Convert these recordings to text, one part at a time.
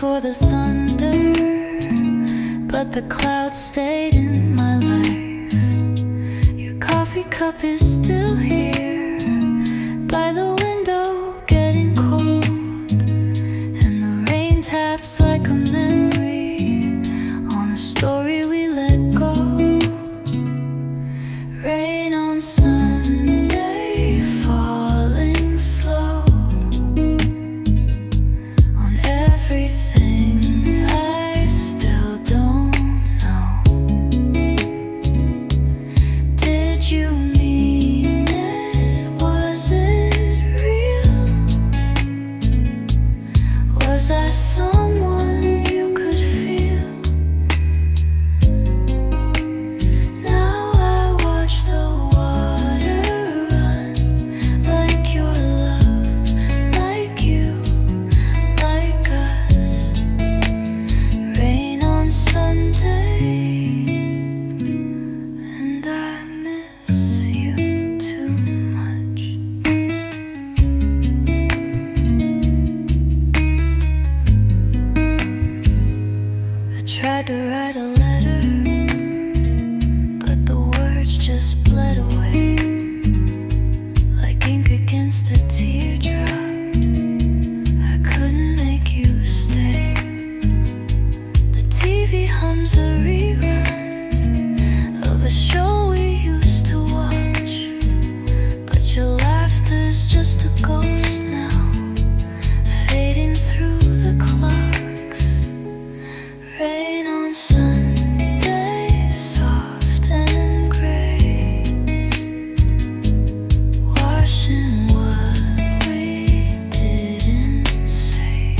for the thunder, but the clouds stayed in my life. Your coffee cup is still here by the window, getting cold, and the rain taps like a memory on a story we let go. Rain on Sunday, falling slow on everything I still don't know. Did you mean it? Was it real? Was I someone you could feel? Now I watch the water run, like your love, like you, like us. Rain on Sunday, and I miss you too much. I tried to write a letter, but the words just bled away like ink against a teardrop. I couldn't make you stay. The TV hums a rerun of a show we used to watch, but your laughter's just a ghost now, fading through the clocks. Rain on Sunday, soft and gray, washing what we didn't say.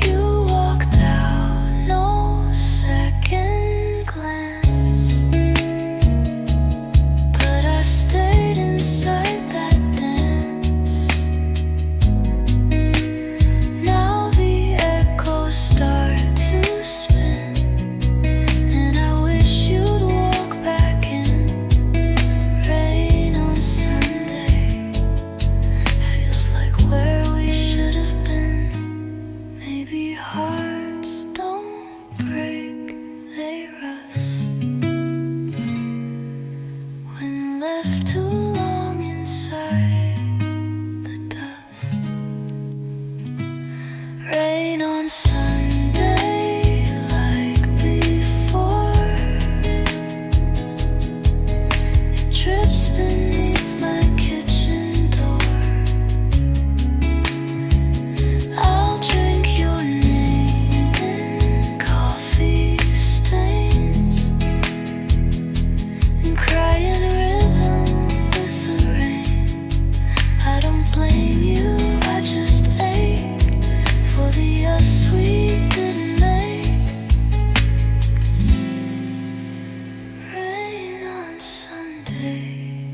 You walked out, no second glance, but I stayed inside that dance. Now the echoes start to spin, and I wish you'd walk back in. Rain on Sunday feels like where we should have been. Maybe hearts don't break, they rust when left too long inside the dust. Rain on Sunday, like before, it drips beneath my kitchen door. I'll drink your name in coffee stains and cry in rhythm with the rain. I don't blame you, I just ache for the us we didn't make. Rain on Sunday,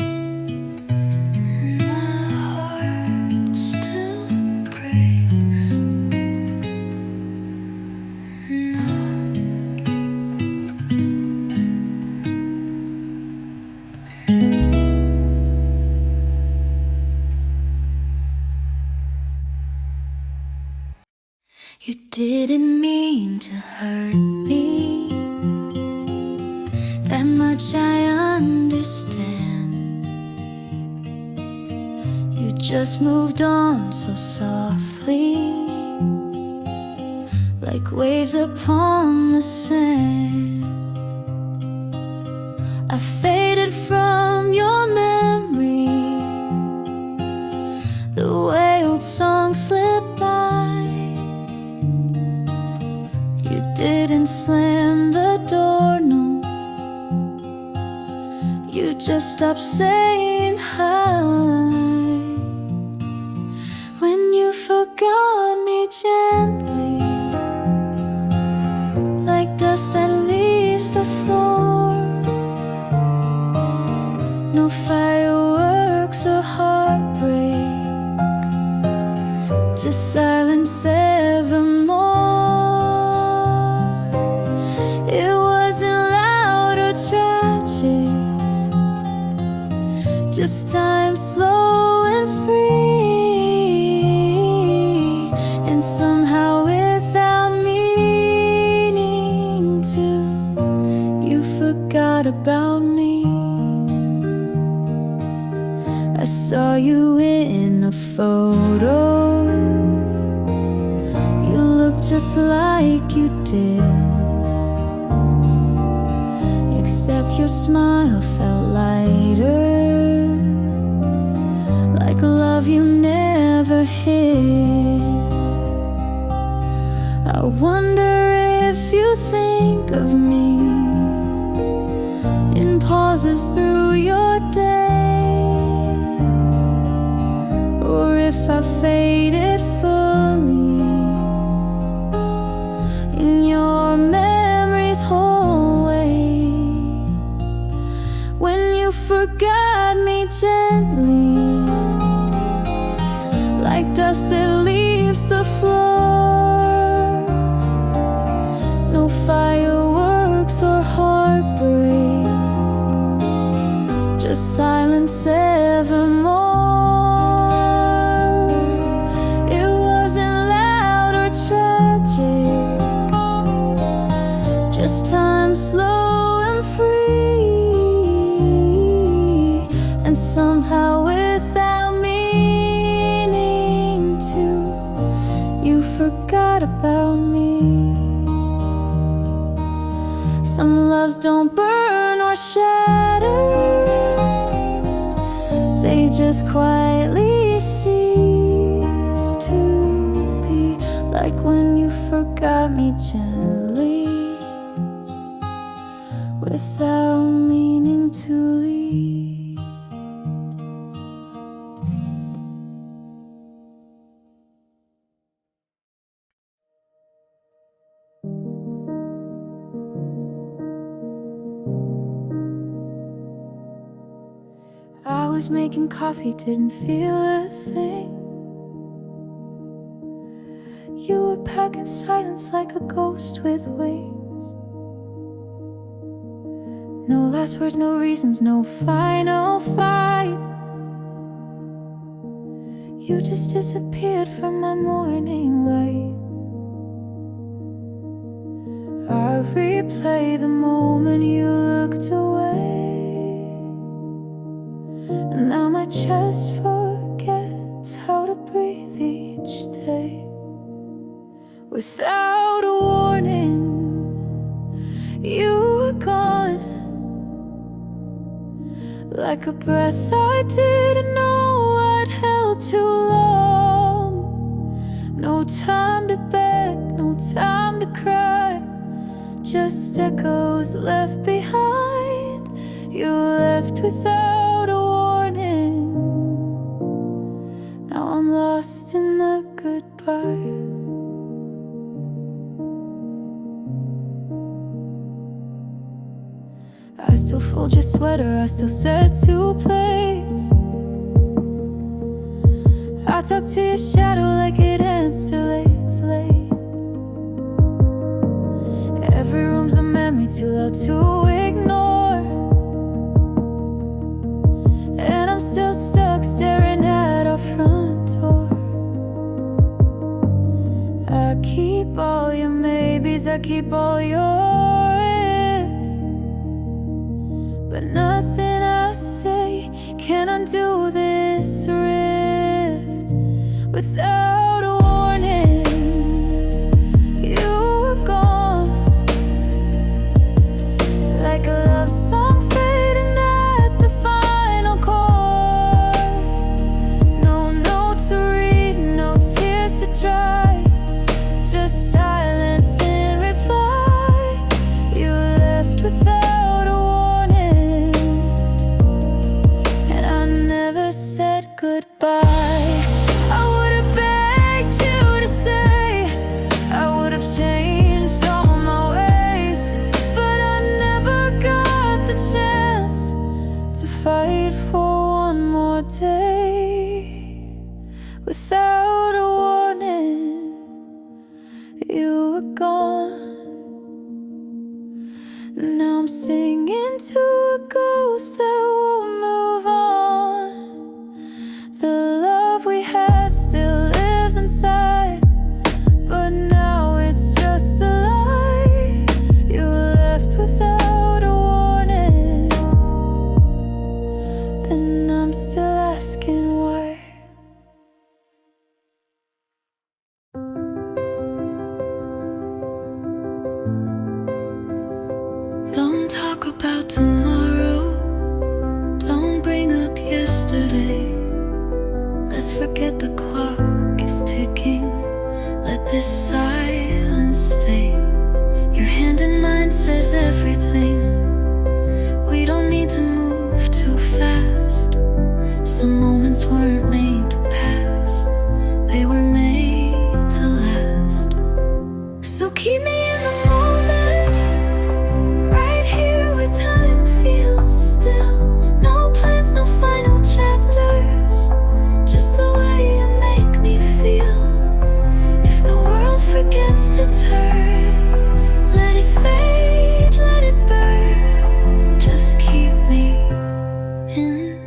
and my heart still breaks. You didn't mean to hurt me, that much I understand. You just moved on so softly, like waves upon the sand. I faded from your memory, the way old songs slip by. You didn't slam the door, no. You just stopped saying hi when you forgot me gently, like dust that leaves the floor. No fireworks or heartbreak, just silence evermore. It wasn't loud or tragic, just time slow and free. somehow without meaning to, you forgot about me. I saw you in a photo. You look just like you did, except your smile felt lighter, like love you never hid. I wonder if you think of me in pauses through your day, or if I faded fully in your memory's hallway. When you forgot me gently, like dust that leaves the floor. No fireworks or heartbreak, just silence evermore. It wasn't loud or tragic, just time slow and free. And somehow without meaning to, you forgot about me. Some loves don't burn or shatter, they just quietly cease to be. Like when you forgot me gently, without meaning to leave. I was making coffee, didn't feel a thing. You were packing silence like a ghost with wings. No last words, no reasons, no final fight. You just disappeared from my morning light. I replay the moment you looked away, and now my chest forgets how to breathe each day. Without a warning, you were gone, like a breath I didn't know I'd held too long. No time to beg, no time to cry, just echoes left behind. You left without a warning. Now I'm lost in the goodbye. I still fold your sweater, I still set 2 plates. I talk to your shadow like it answers late. Every room's a memory too loud to ignore, and I'm still stuck staring at our front door. I keep all your maybes, I keep all your ifs, but nothing I say can undo this rift. Without a warning, you were gone, like a love song fading at the final chord. No notes to read, no tears to dry, just silence in reply. You left without a warning, and I never said goodbye. I would have begged you to stay, I would have changed all my ways, but I never got the chance to fight for one more day. Without a warning, you were gone. Now I'm singing to a ghost that won't move on. The love we had still lives inside Don't talk about tomorrow, don't bring up yesterday. Let's forget the clock is ticking, let this silence stay. Your hand in mine says everything. We don't need to move too fast. Some moments weren't made to pass, they were made to last. So keep me in the moment, right here where time feels still. No plans, no final chapters, just the way you make me feel. If the world forgets to turn, let it fade, let it burn. Just keep me in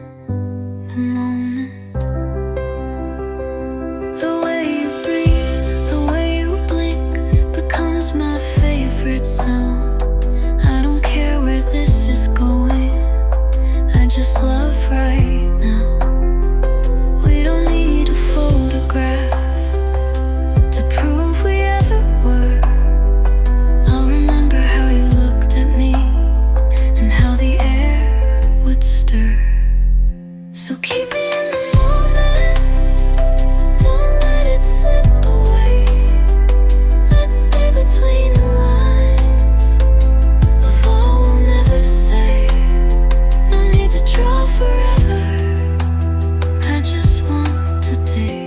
the moment. The way you breathe, the way you blink becomes my favorite sound. I don't care where this is going, I just love right now. We don't need a photograph to prove we ever were. I'll remember how you looked at me and how the air would stir. So keep me in the moment, don't let it slip away. Let's stay between the lines of all we'll never say. No need to draw forever, I just want today.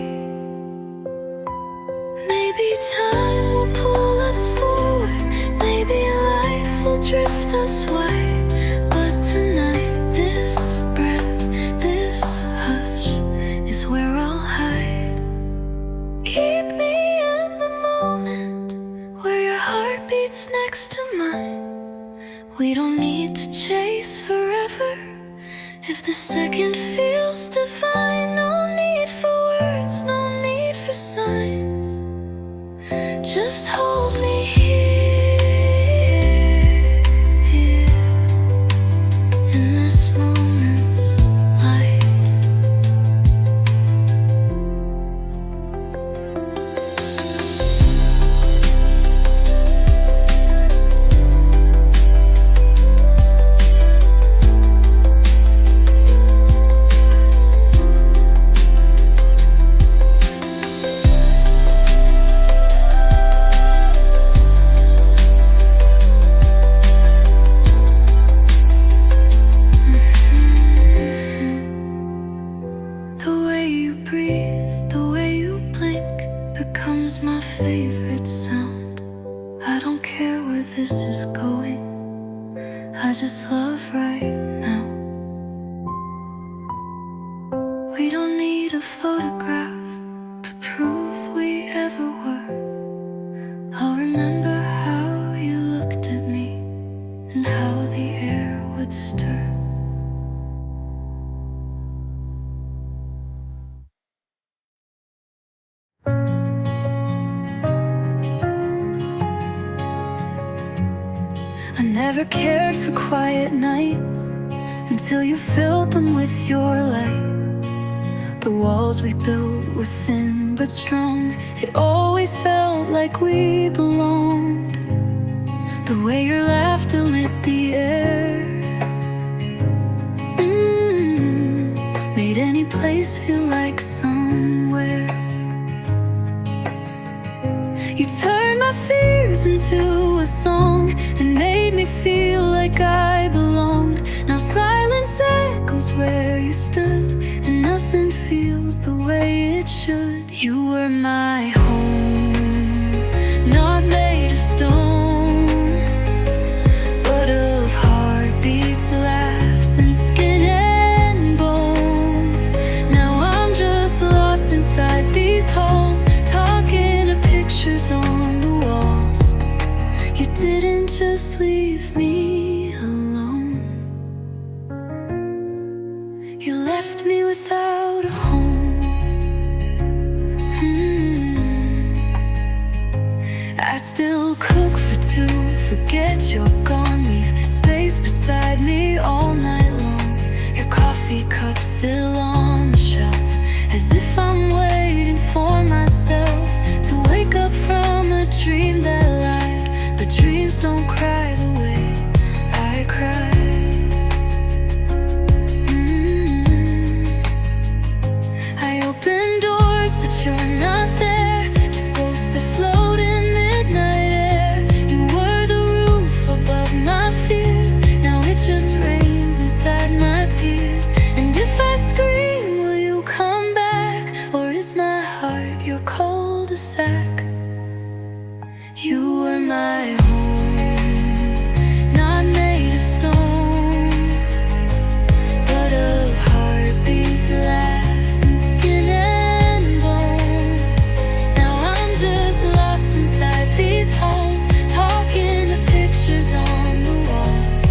Maybe time will pull us forward, maybe life will drift us away. But tonight, this breath, this hush is where I'll hide. Keep me in the moment, where your heart beats next to mine. We don't need to chase forever, if the second feels divine. No need for words, no need for signs. Just hold me here, in this moment's light. The way you breathe, the way you blink becomes my favorite sound. I don't care where this is going, I just love right now. We don't need a photograph to prove we ever were. I'll remember how you looked at me and how the air would stir. I never cared for quiet nights until you filled them with your light. The walls we built were thin but strong, it always felt like we belonged. The way your laughter lit the air, made any place feel like somewhere. You turned my fears into a song and made me feel like I belonged. Now silence echoes where you stood, and nothing feels the way it should. You were my home, not made of stone, but of heartbeats, laughs, and skin and bone. Now I'm just lost inside these halls, talking to pictures on the walls. You didn't just leave me alone, you left me without a home. I still cook for two, forget you're gone, leave space beside me all night long. Your coffee cup still on the shelf, as if I'm waiting for myself to wake up from a dream that lied. But dreams don't cry the way cry. I open doors, but you're not there. Just ghosts that float in midnight air. You were the roof above my fears. Now it just rains inside my tears. And if I scream, will you come back? Or is my heart your cul-de-sac? You were my home, not made of stone, but of heartbeats, laughs, and skin and bone. Now I'm just lost inside these halls, talking to pictures on the walls.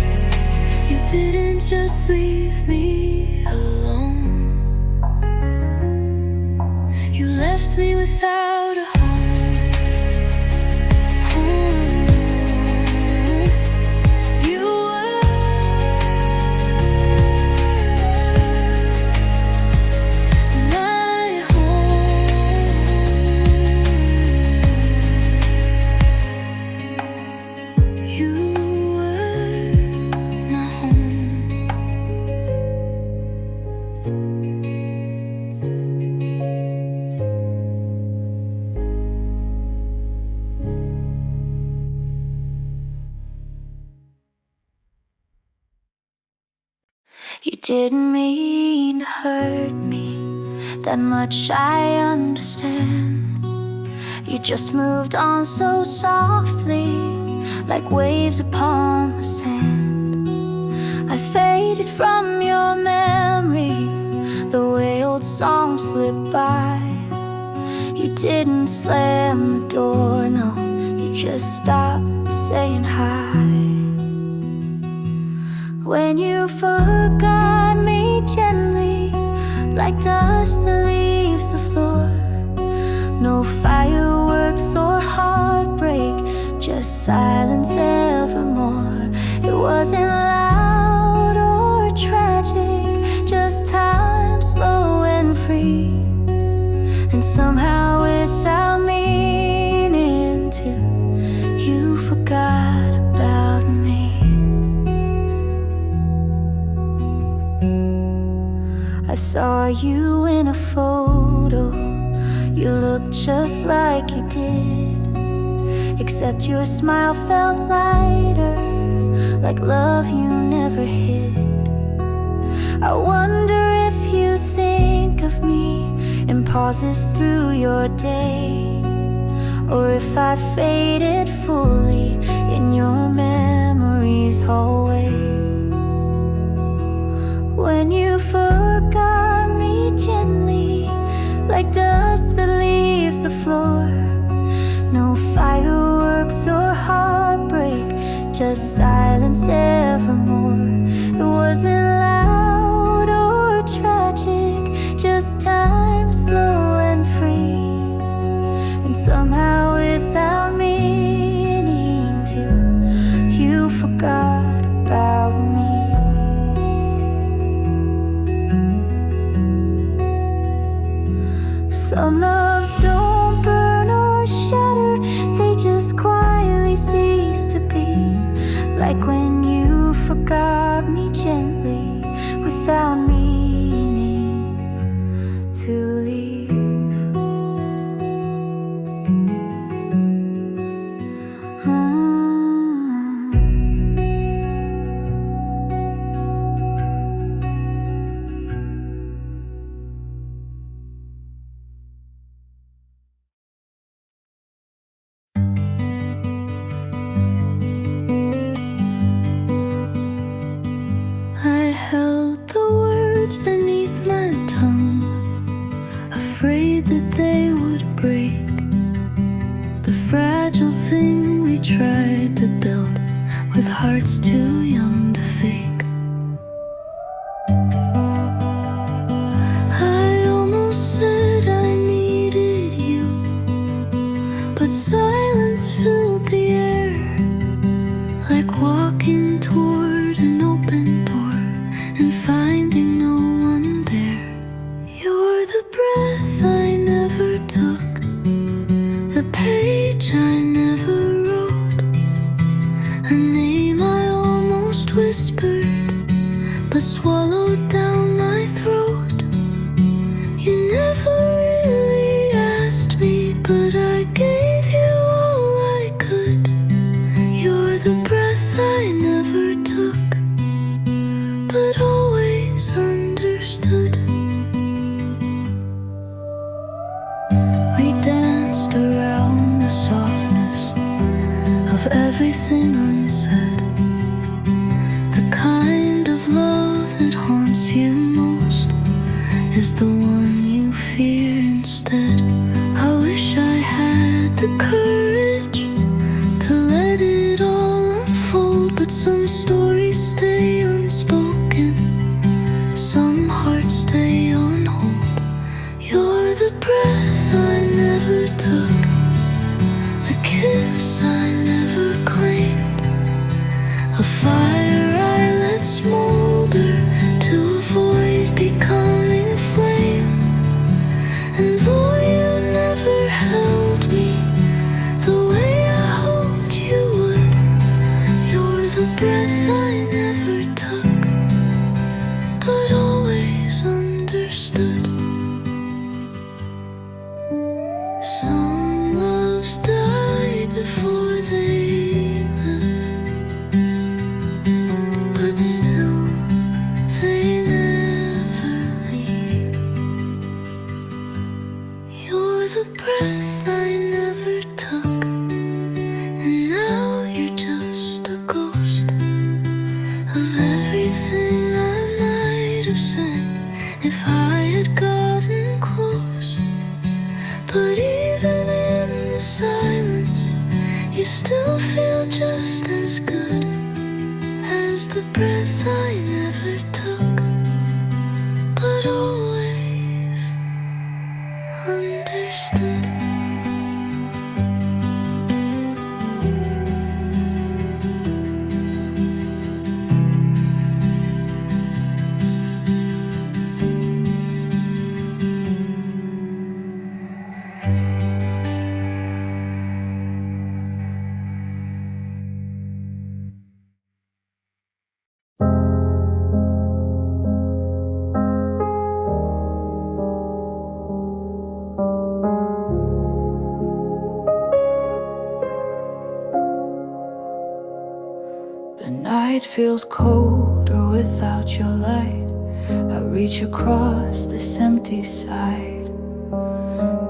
You didn't just leave me alone. You left me without a home. You didn't mean to hurt me, that much I understand. You just moved on so softly, like waves upon the sand. I faded from your memory, the way old songs slip by. You didn't slam the door, no, you just stopped saying hi. When you forgot me gently, like dust that leaves the floor. No fireworks or heartbreak, just silence evermore. It wasn't loud or tragic, just time slow and free. And somehow without meaning to, you forgot about me. I saw you in a photo. You looked just like you did, except your smile felt lighter, like love you never hid. I wonder if you think of me in pauses through your day, or if I faded fully in your memory's hallway. When you forgot me gently, like dust that leaves the floor. No fireworks or heartbreak, just silence evermore. It wasn't loud or tragic, just time slow and free. And somehow without meaning to, you forgot about me. Some loves don't burn or shatter, they just quietly cease to be. Like when you forgot me gently, without meaning to leave. I held the words beneath my tongue, afraid that they would break. The fragile thing we tried to build, with hearts too young to fake. I almost said I needed you, but silence filled the air, like walking toward an open door and finding no one there. You're the breath I never took, the page I never wrote, a name I almost whispered everything unsaid. The kind of love that haunts you most is the one you fear instead. I wish I had the courage to let it all unfold, but some stories stay unspoken, some hearts stay on hold. You're the breath I never took, the kiss I never claimed, a fire I let smolder to avoid becoming flame. And though you never held me the way I hoped you would, you're the breath I never took, but always understood. Some loves die before they live, but still they never leave. You're the breath I never took, and now you're just a ghost of everything I might have said if I had gotten close. But even in the silence, you still feel just as good as the breath I never took, but always understood. The night feels colder without your light. I reach across this empty side.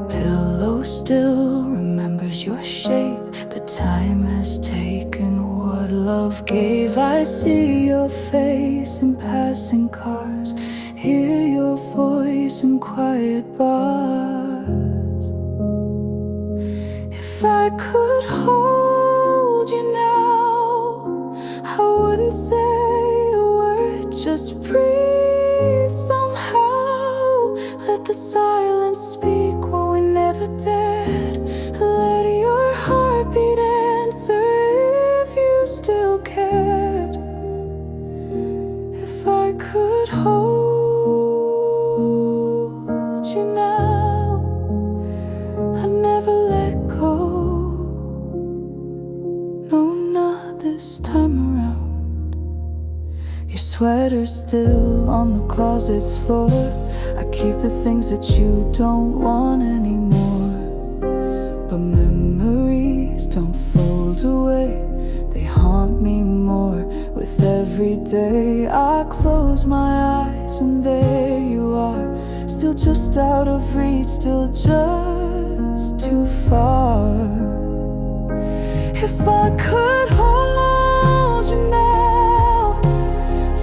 Pillow still remembers your shape, but time has taken what love gave. I see your face in passing cars, hear your voice in quiet bars. If I could hold you now, I wouldn't say a word, just breathe somehow. Let the silence speak what we never dared. Let your heartbeat answer if you still cared. If I could hold you now, I'd never let go. No, not this time around. Your sweater's still on the closet floor. I keep the things that you don't want anymore, but memories don't fold away. They haunt me more with every day. I close my eyes and there you are, still just out of reach, still just too far. If I could hold you now,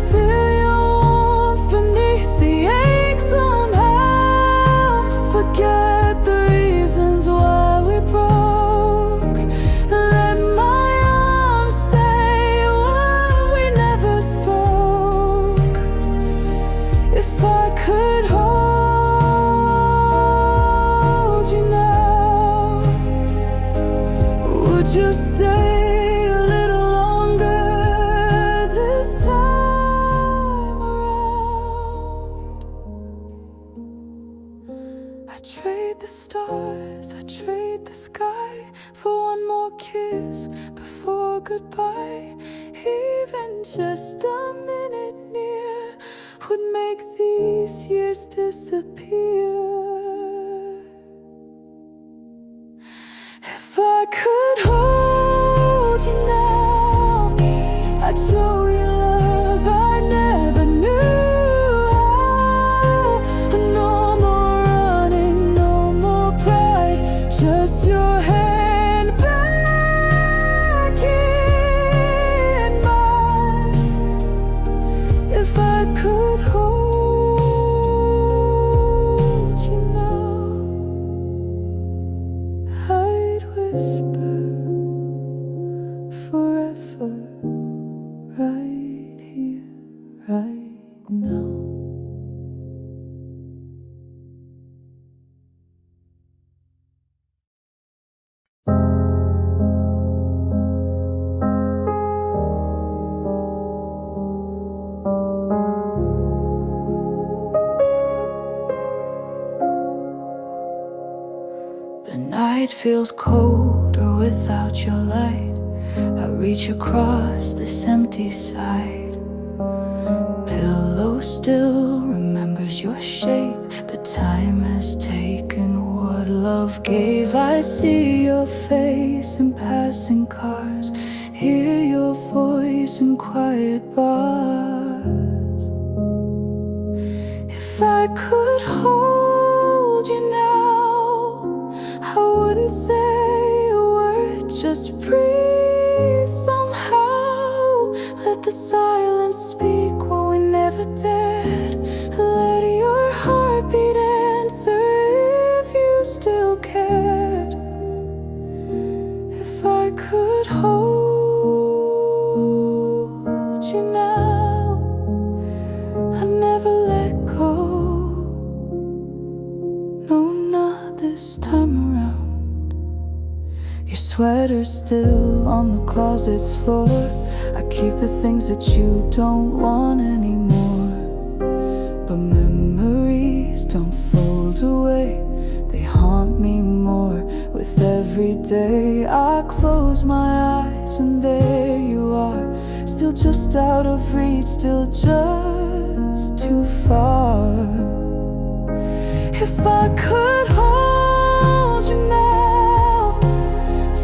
feel your warmth beneath the ache somehow. Forget the reasons why we broke. Let my arms say what we never spoke. If I could hold you now, would you stay a little longer this time around? I trade the stars, I trade the sky for one more kiss before goodbye. Even just a minute near would make these years disappear. If I could hold you now, I'd show you love I never knew how. No more running, no more pride, just your hand back in whisper forever, right here, right now. The night feels colder without your light. I reach across this empty side. Pillow still remembers your shape, but time has taken what love gave. I see your face in passing cars, hear your voice in quiet bars. If I could hold you now, I wouldn't say a word, just breathe somehow. Let the silence speak what we never dared. Let your heartbeat answer if you still cared. If I could hold you now, I'd never let go. No, not this time around. Your sweater's still on the closet floor. I keep the things that you don't want anymore. But memories don't fold away, they haunt me more with every day. I close my eyes and there you are, still just out of reach, still just too far. If I could hold you now,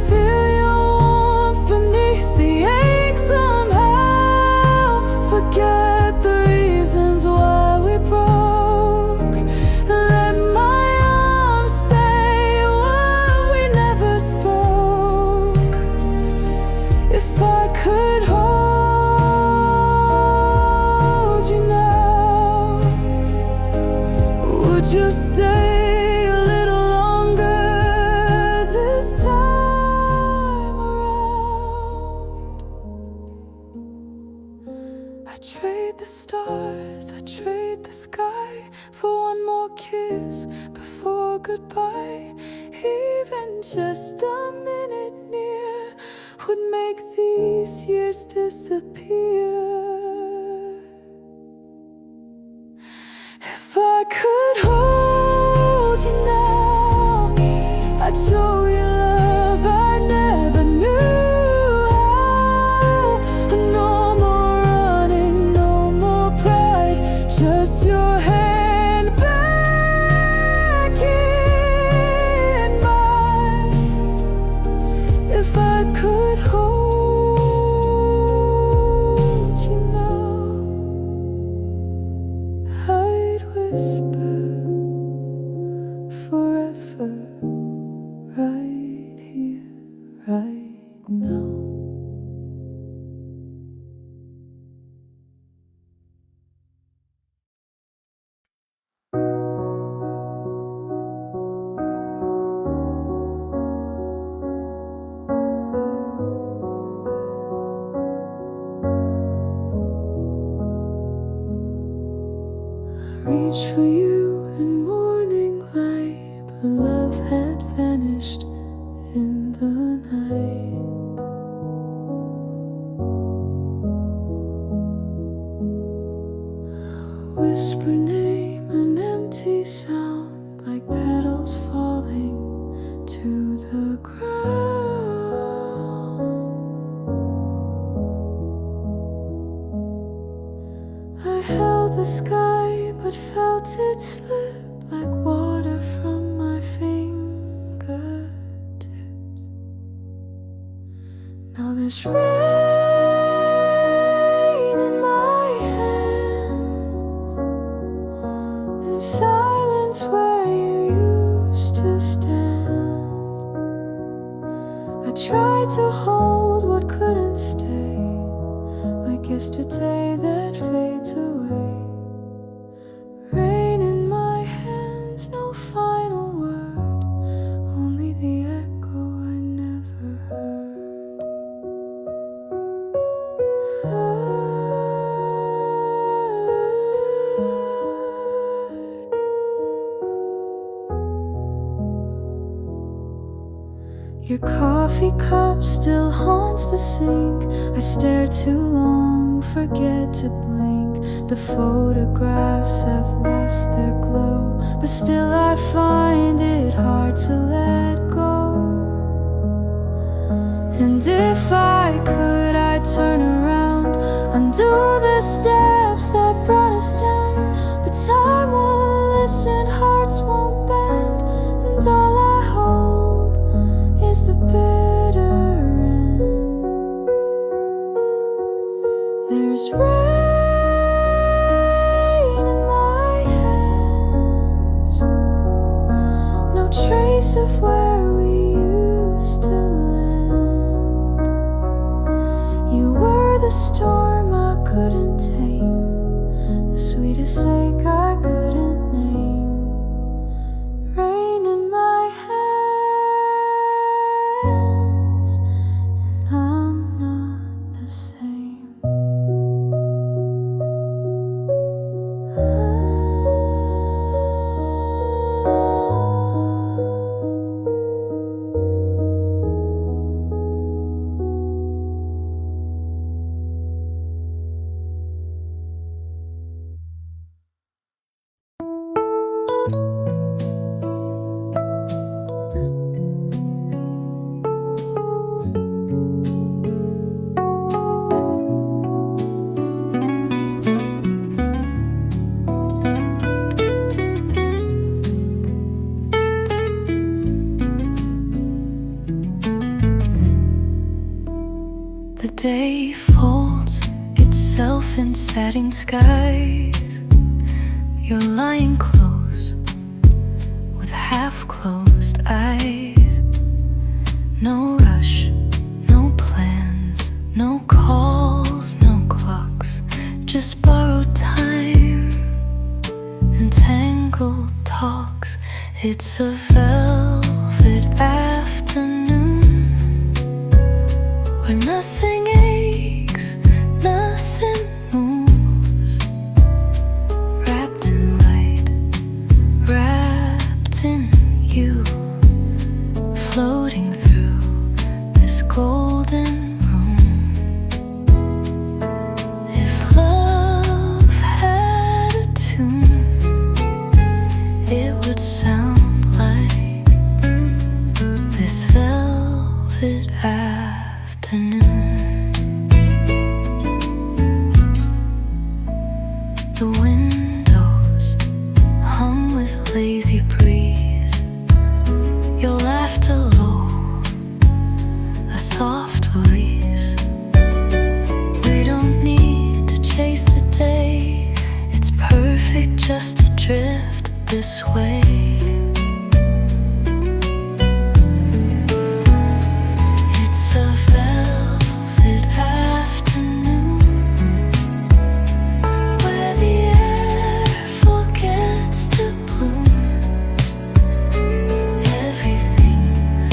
feel your warmth beneath the ache somehow. Forget the reasons why we broke. Let my arms say what we never spoke. If I could hold you now, would you stay a little longer this time around? I trade the stars, I trade the sky for one more kiss before goodbye. Even just a minute near would make these years disappear. If I could hold you now, I'd show you love I never knew how. No more running, no more pride, just your hand back in mine. If I could hold you now, I'd whisper forever, right here, right now. Reached for you in morning light, but love had vanished in the night. Whisper name, an empty sound, like petals falling to the ground. I held the sky, but felt it slip like water from my fingertips. Now there's rain in my hands, and silence where you used to stand. I tried to hold what couldn't stay, like yesterday that fades away. Rain in my hands, no final word, only the echo I coffee cup still haunts the sink. I stare too long, forget to blink. The photographs have lost their glow, but still I find it hard to let go. And if I could, I'd turn around, undo the steps that brought us down. But time won't listen, hearts won't bend, and all I hold is the bitter end. There's rain in my hands, no trace of where we used to land. You were the storm I couldn't tame, the sweetest ache I couldn't name. Rain in my hands, and I'm not the same. The day folds itself in satin skies. You're lying close with half-closed eyes. No rush, no plans, no calls, no clocks, just borrowed time and tangled talks. It's a velvet afternoon where nothing aches, nothing moves. Wrapped in light, wrapped in you, floating through this golden room. If love had a tune, it would sound like this velvet afternoon. The windows hum with lazy breeze. Your laughter low, a soft release. We don't need to chase the day, it's perfect just to drift this way. It's a velvet afternoon where the air forgets to bloom. Everything's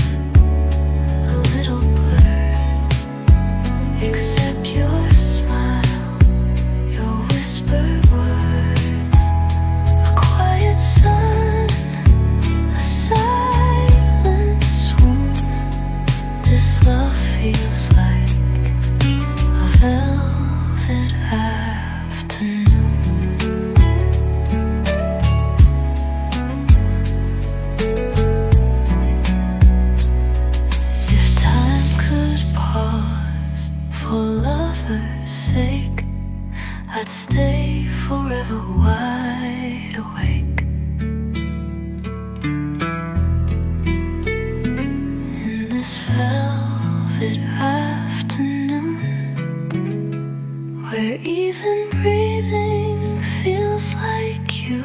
a little blurred except your smile, your whispered words. A quiet sun, a silent swoon. This love feels like a velvet afternoon. If time could pause for lovers' sake, I'd stay forever wide awake. In this velvet afternoon, where even breathing feels like you,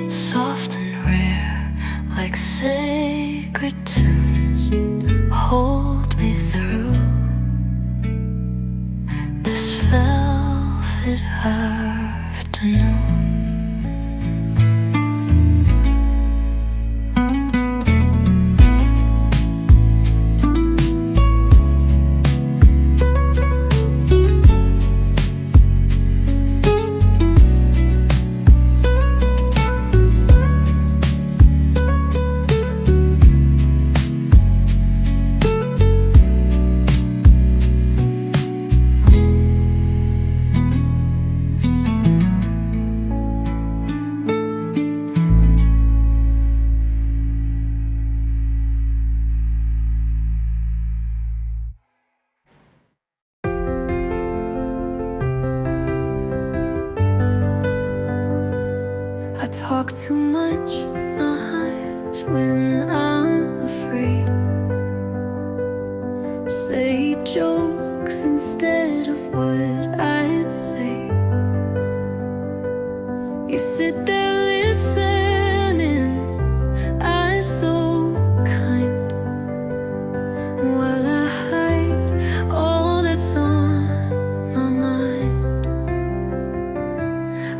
soft and rare, like sacred tunes, hold me through this velvet afternoon. I talk too much, not when I'm afraid. Say jokes instead of what I'd say. You sit there listening, eyes so kind, while I hide all that's on my mind.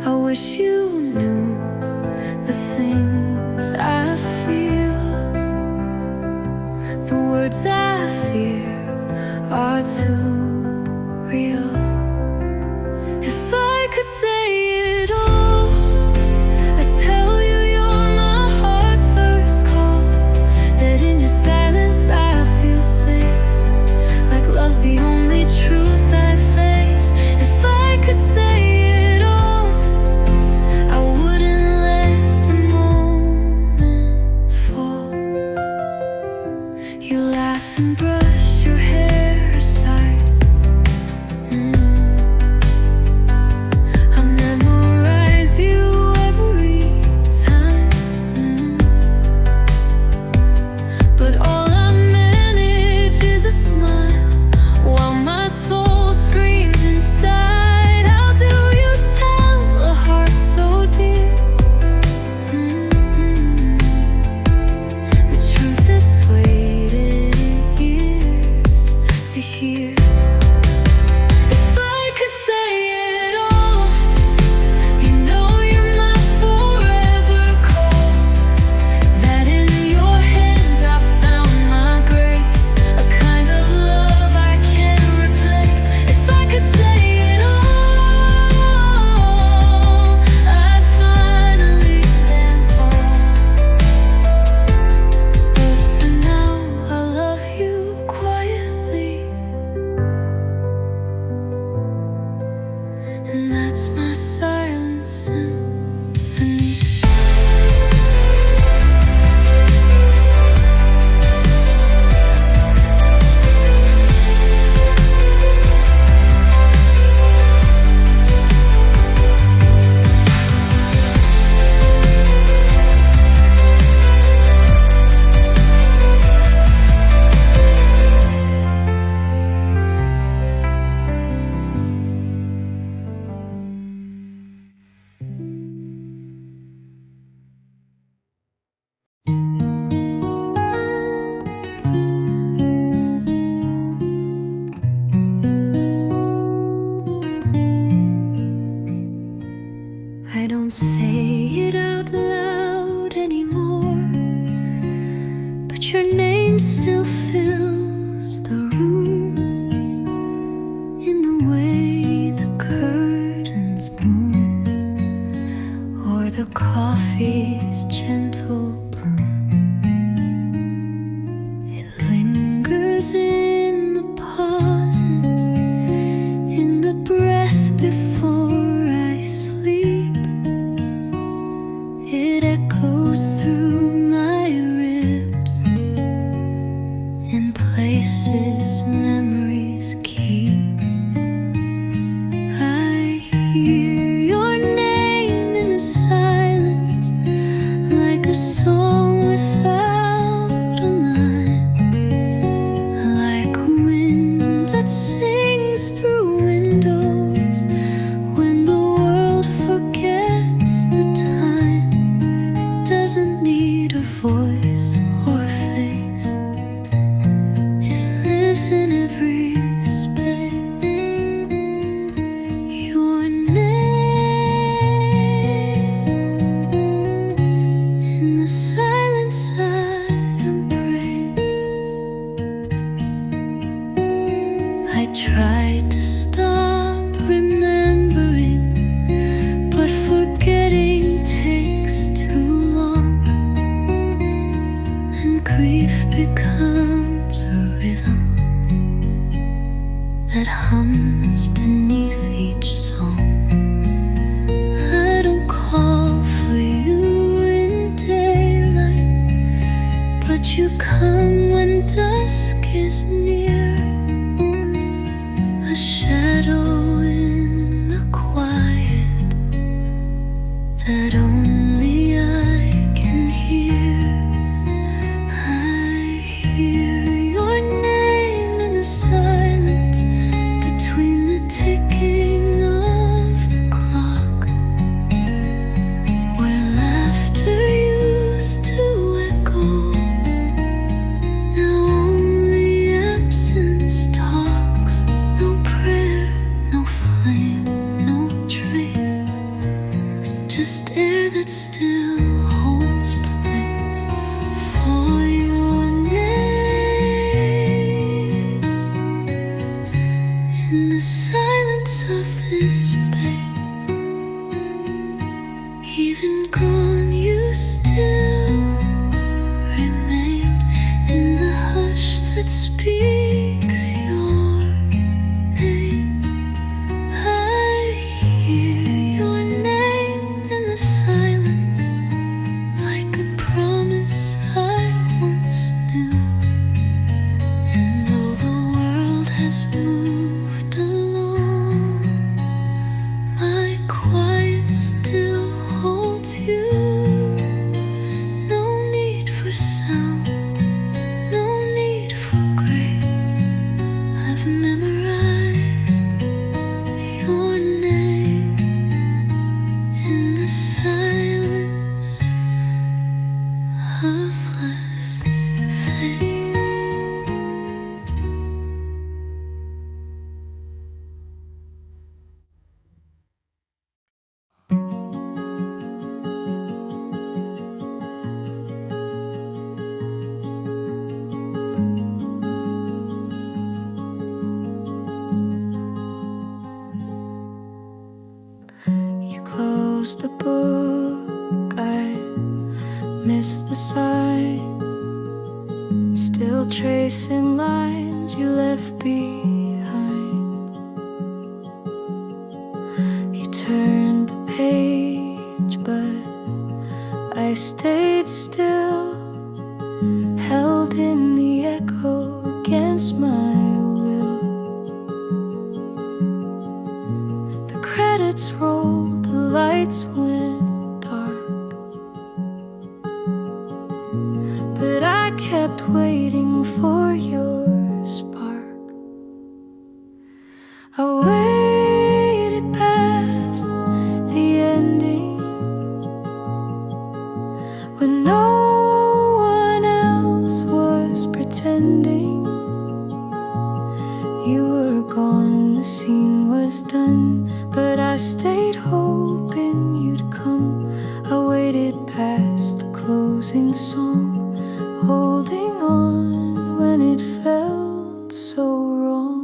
I wish you knew the things I feel, the words I fear are too real. If I could say it all, I'd tell you you're my heart's first call, that in your silence I feel safe, like love's the only truth I face. If I could say it all, I wouldn't let the moment fall. You laugh and brush your hair aside. I memorize you every time. But all I manage is a smile, while my soul screams inside. How do you tell a heart so dear the truth that's waited years to hear? If I could say it all, you know you're my forever call, that in your hands I found my grace, a kind of love I can't replace. If I could say it all, I'd finally stand tall. But for now, I love you quietly, and that's my silent symphony. I don't say it out loud anymore, but your name still fills the room, in the way the curtains move, or the coffee's gentle bloom. It lingers in the pauses, in the breath before I sleep. It echoes through my ribs, in places memories keep. I hear your name in the silence, like a song without a line, like wind that sings through windows when the world forgets the time. It doesn't need a voice or a face, it lives in every space. Your name, in the silence I embrace. I tried to stop remembering, but forgetting takes too long, and grief becomes a rhythm that hums beneath each song. I don't call for you in daylight, but you come when dusk is near, a shadow in the quiet that only the book, I miss the sign, still tracing lines you left behind. You turned the page, but I stayed still, held in the echo against my will. The credits rolled, the lights went dark, but I kept waiting for your spark. I waited past the ending, when no one else was pretending. You were gone, the scene was done, but I stayed hoping you'd come. I waited past the closing song, holding on when it felt so wrong.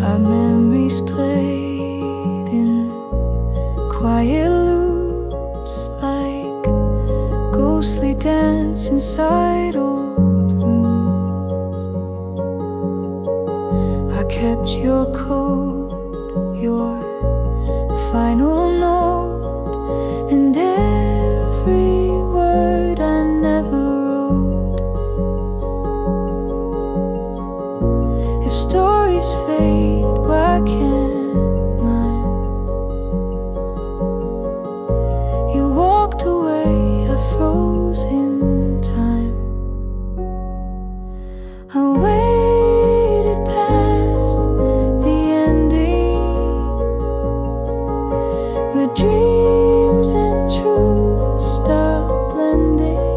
Our memories played in quiet loops, like ghostly dance inside old rooms. I kept your code, your final note, and every word I never wrote. If stories fade, why can't mine? You walked away, I froze in time. I waited past the ending, where dreams and truth stopped blending.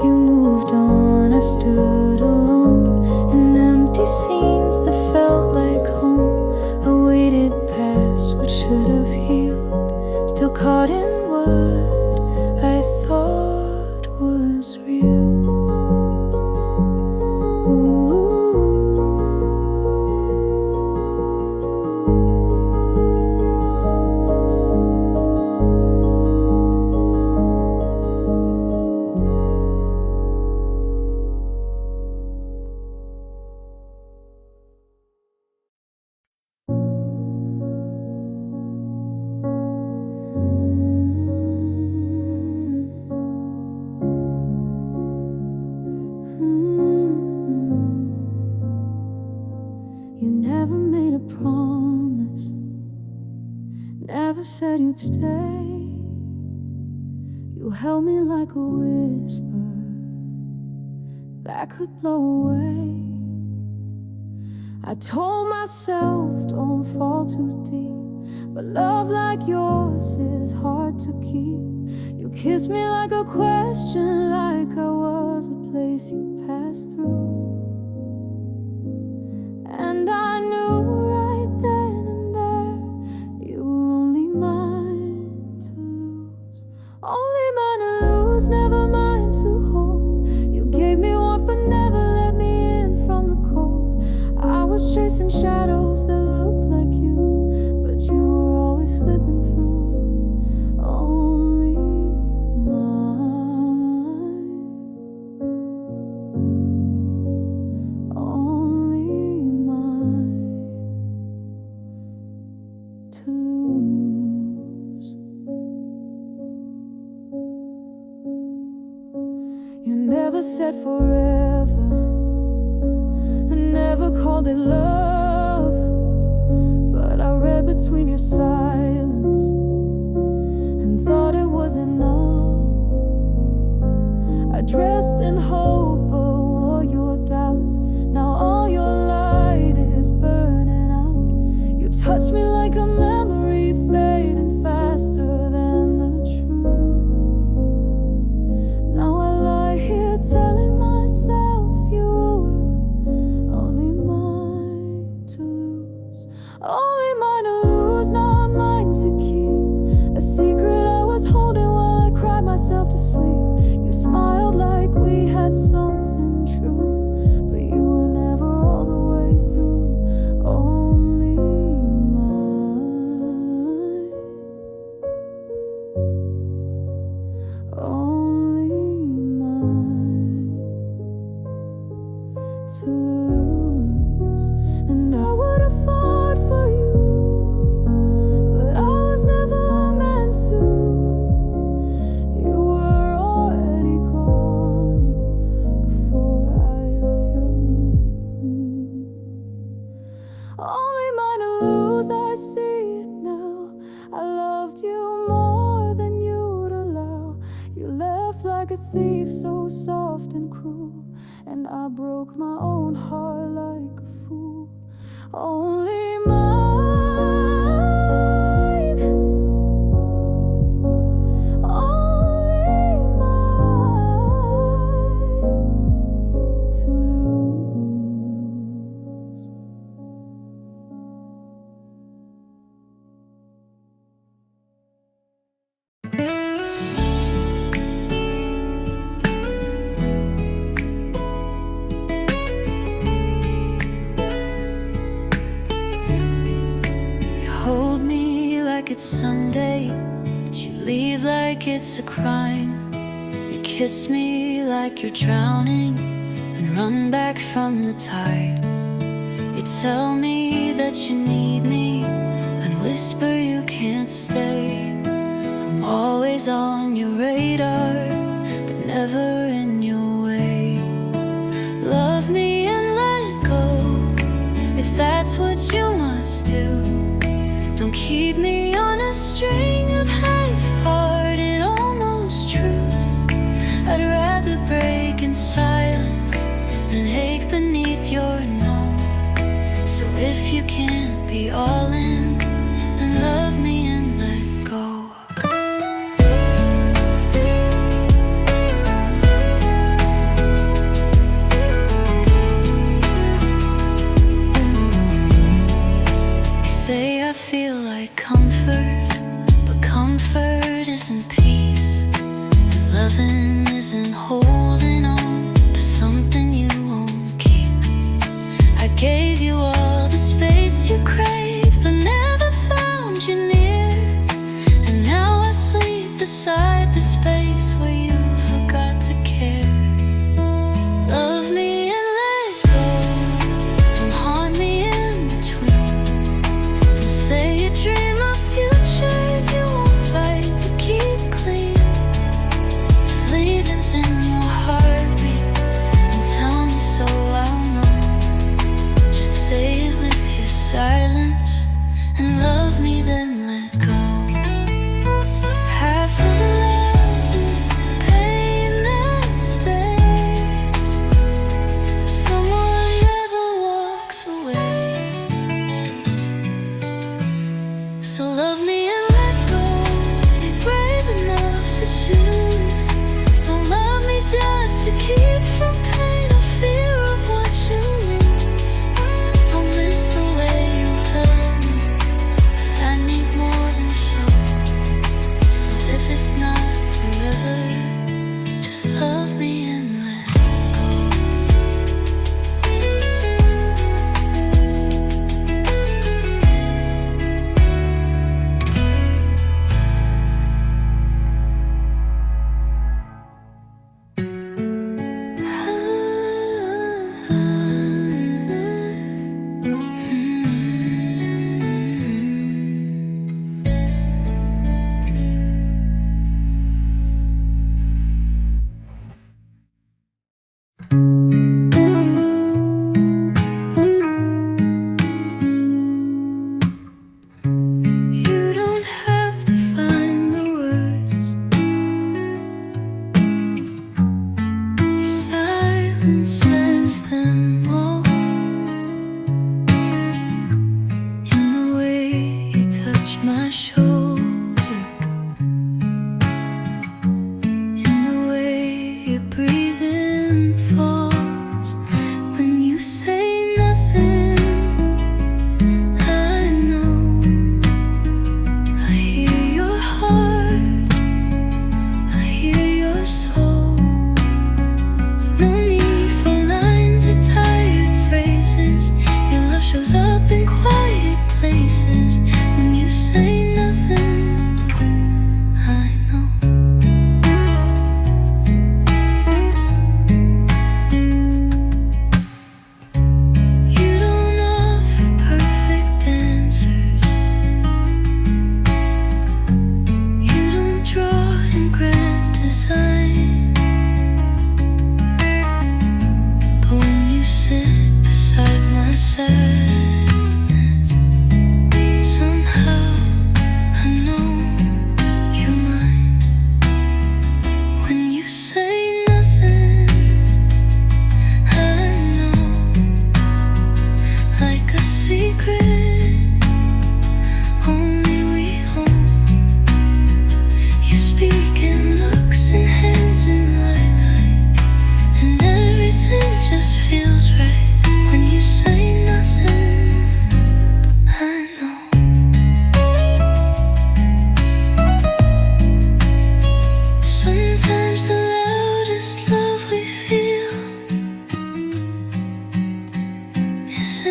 You moved on, I stood alone in empty scenes that felt like home. I waited past what should have healed, still caught in what I thought was real. You never made a promise, never said you'd stay. You held me like a whisper that could blow away. I told myself don't fall too deep, but love like yours is hard to keep. You kissed me like a question, like I was a place you passed through. And I knew right then and there you were only mine to lose. Only mine to lose, never mine to hold. You gave me warmth but never let me in from the cold. I was chasing shadows that looked like you, but you were always slipping through. Only mine, only mine to lose. You never said forever, I never called it love, but I read between your silence and thought it was enough. I dressed in hope but wore your doubt. Now all your light is burning out. You touch me like a memory fading faster than the truth. Now I lie here telling myself you were only mine to lose. Only mine to lose, not mine to keep. A secret to lose. And I would have fought for you, but I was never meant to. You were already gone before I of you. Only mine to lose, I see it now. I loved you more than you'd allow. You left like a thief, so soft and cruel, and I broke my own heart like a fool. Only mine, only mine to lose. Hold me like it's Sunday, but you leave like it's a crime. You kiss me like you're drowning and run back from the tide. You tell me that you need me and whisper you can't stay. I'm always on your radar, but never in your way. Love me and let go, if that's what you must do. Don't keep me on a string of half-hearted almost truths. I'd rather break in silence than ache beneath your no. So if you can't be all in, then love me and let go. You say I feel like comfort, but comfort isn't peace, and loving isn't holding on to something you won't keep. I gave you all the space you crave,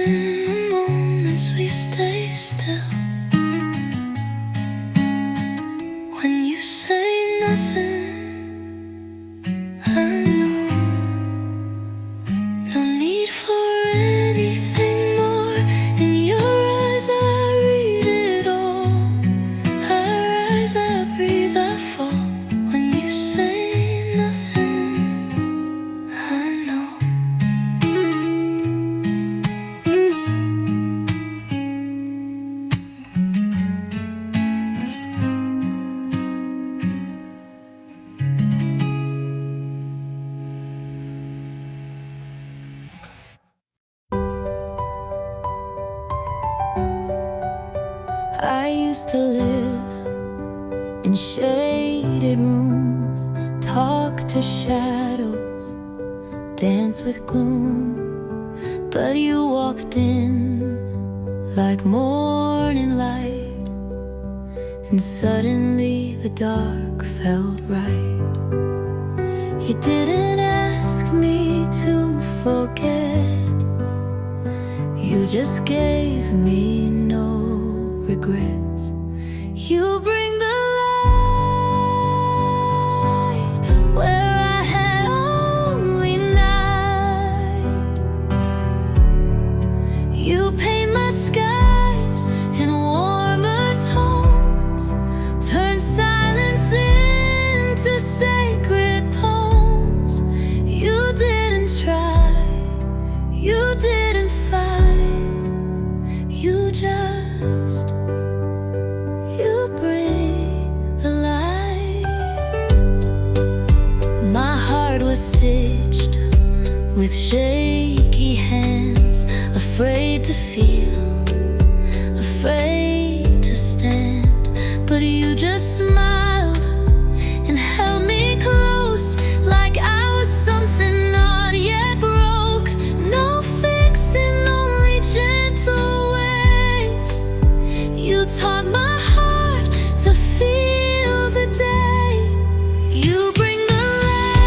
in the moments we stay still. When you say nothing, I know. No need for anything more. In your eyes I read it all. I rise, I breathe, I fall. When you say nothing, I know. I used to live in shaded rooms, talk to shadows, dance with gloom. But you walked in like morning light, and suddenly the dark felt right. You didn't ask me to forget, you just gave me no regrets. You bring the light where I had only night. You paint my skies in warmer tones, turn silence into sacred poems. You didn't try, you didn't fight, you just bring the light. My heart was stitched with shaky hands, afraid to feel, afraid to stand. But you just smiled and held me close, like I was something not yet broke. No fixing, only gentle ways. You taught my heart to feel the day. You bring the light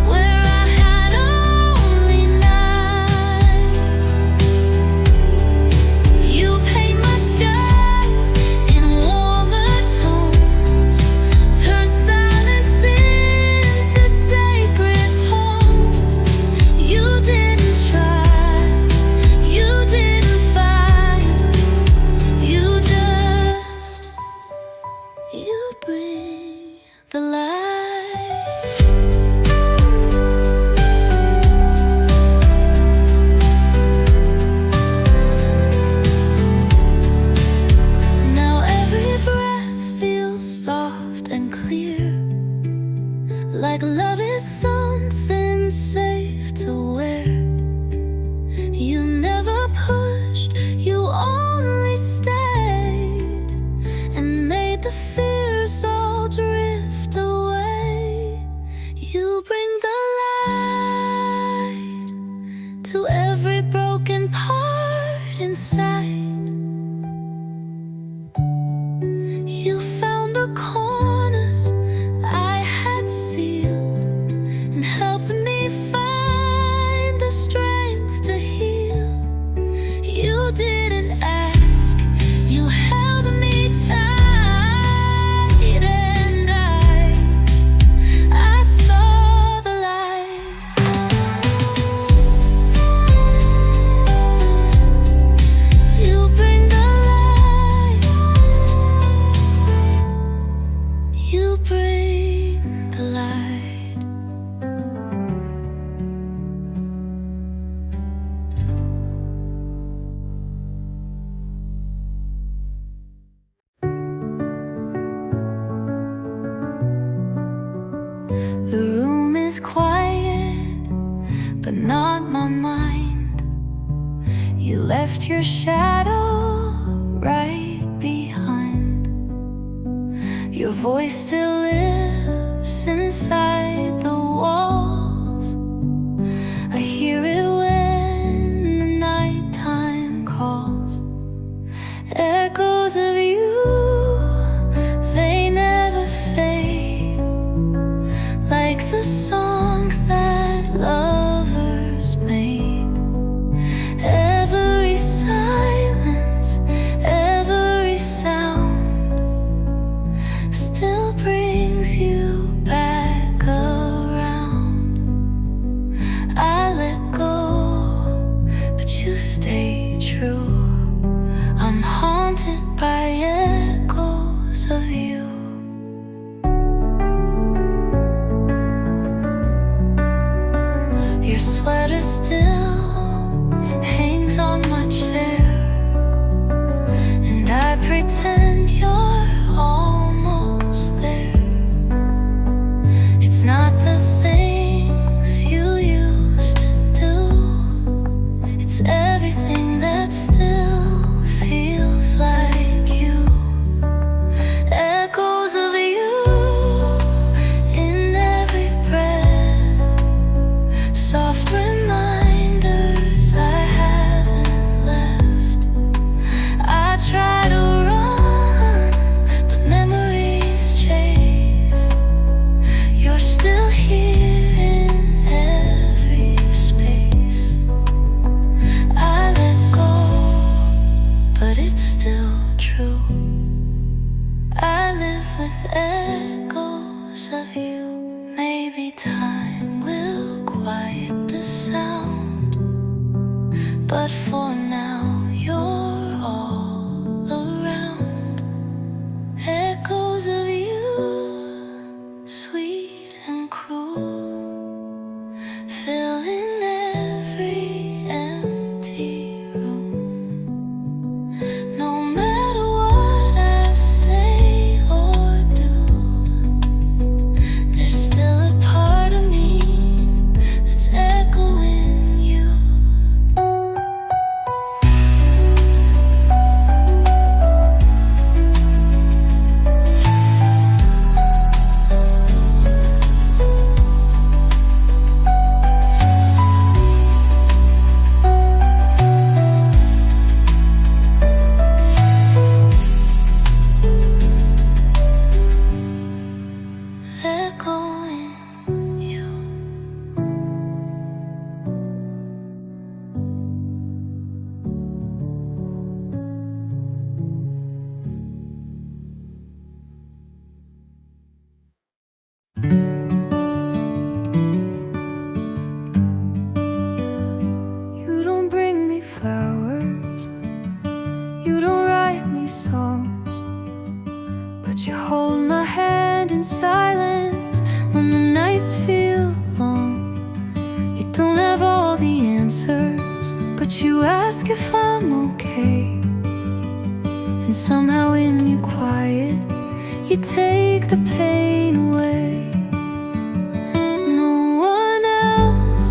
where I had only night. You paint my skies in warmer tones, turn silence into sacred poems. You didn't try, you didn't fight, you just, you bring the light. Now every breath feels soft and clear, like love is something safe to wear. You never pushed, you only stayed, and made the fears all drift away. You bring the light to every broken part inside. You found the corners I had sealed, and helped me find the strength to heal. You didn't ask, you held me tight, and I saw the light. You bring the light, you bring the light. The room is quiet, but not my mind. You left your shadow right behind. Your voice still lives inside the walls. I hear it when the nighttime calls. Echoes of you, they never fade, like the songs that lovers made. stay true. I'm haunted by echoes of you. Your sweater still hangs on my chair, and I pretend you're almost there. It's not the things you used to do, it's everything that still feels like you. Echoes of you in every breath, soft reminders I haven't left. I try to run, but memories chase. You're still here in every space. I let go, but it's still true. I live with echoes of you. Maybe time will quiet the sound, but for now you're all around. Echoes of you, sweet and cruel, filling every empty room. No matter what I say or do, there's still a part of me that's echoing you. Echoing you. You don't bring me flowers, you don't write me songs, but you hold my hand in silence when the nights feel long. You don't have all the answers, but you ask if I'm okay. And somehow in your quiet, you take the pain away. No one else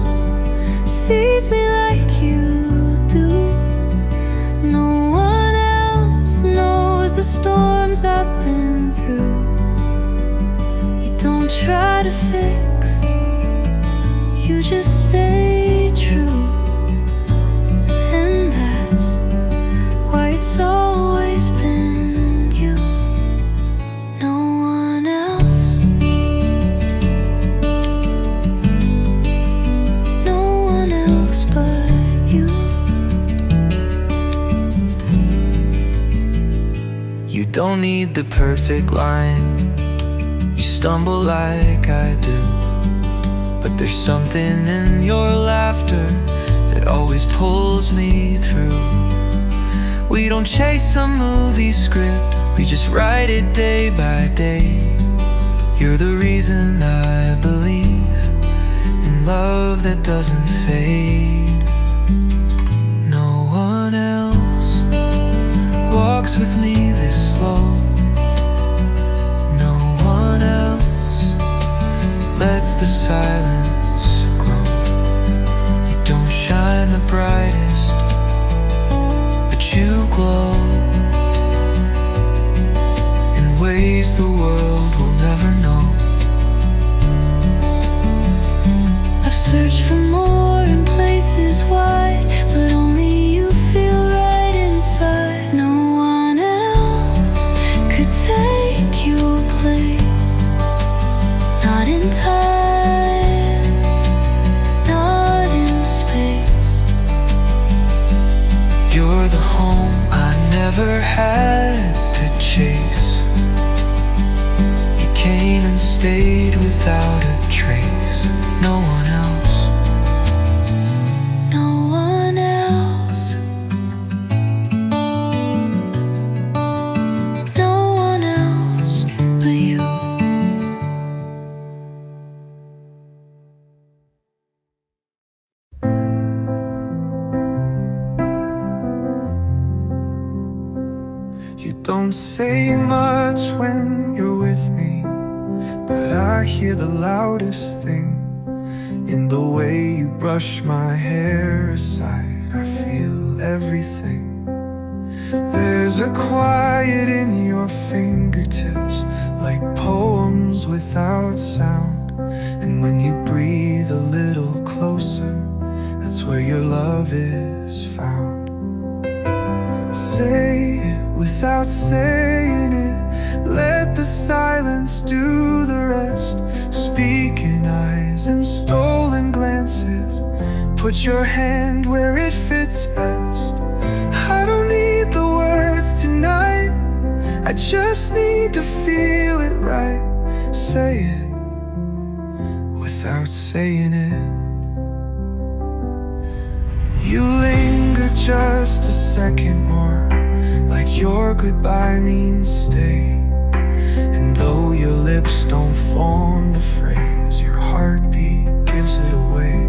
sees me like you do. No one else knows the storms I've been through. You don't try to fix, you just stay true. And that's why it's always been you. No one else. No one else but you. You don't need the perfect line, you stumble like I do. But there's something in your laughter that always pulls me through. We don't chase some movie script, we just write it day by day. You're the reason I believe in love that doesn't fade. No one else walks with me this slow. No one else lets the silence grow. You don't shine the brightest, but you glow in ways the world will never know. I've searched for more in places wide, but only you feel right inside. No one else could take your place. Not in time, not in space. You're the home I never had to chase. You came and stayed without a trace. No one else. No one else. Don't say much when you're with me, but I hear the loudest thing in the way you brush my hair aside. I feel everything. There's a quiet in your fingertips, like poems without sound. And when you breathe a little closer, that's where your love is found. Say it without saying it, let the silence do the rest. Speak in eyes and stolen glances, put your hand where it fits best. I don't need the words tonight, I just need to feel it right. Say it without saying it. You linger just a second more, like your goodbye means stay. And though your lips don't form the phrase, your heartbeat gives it away.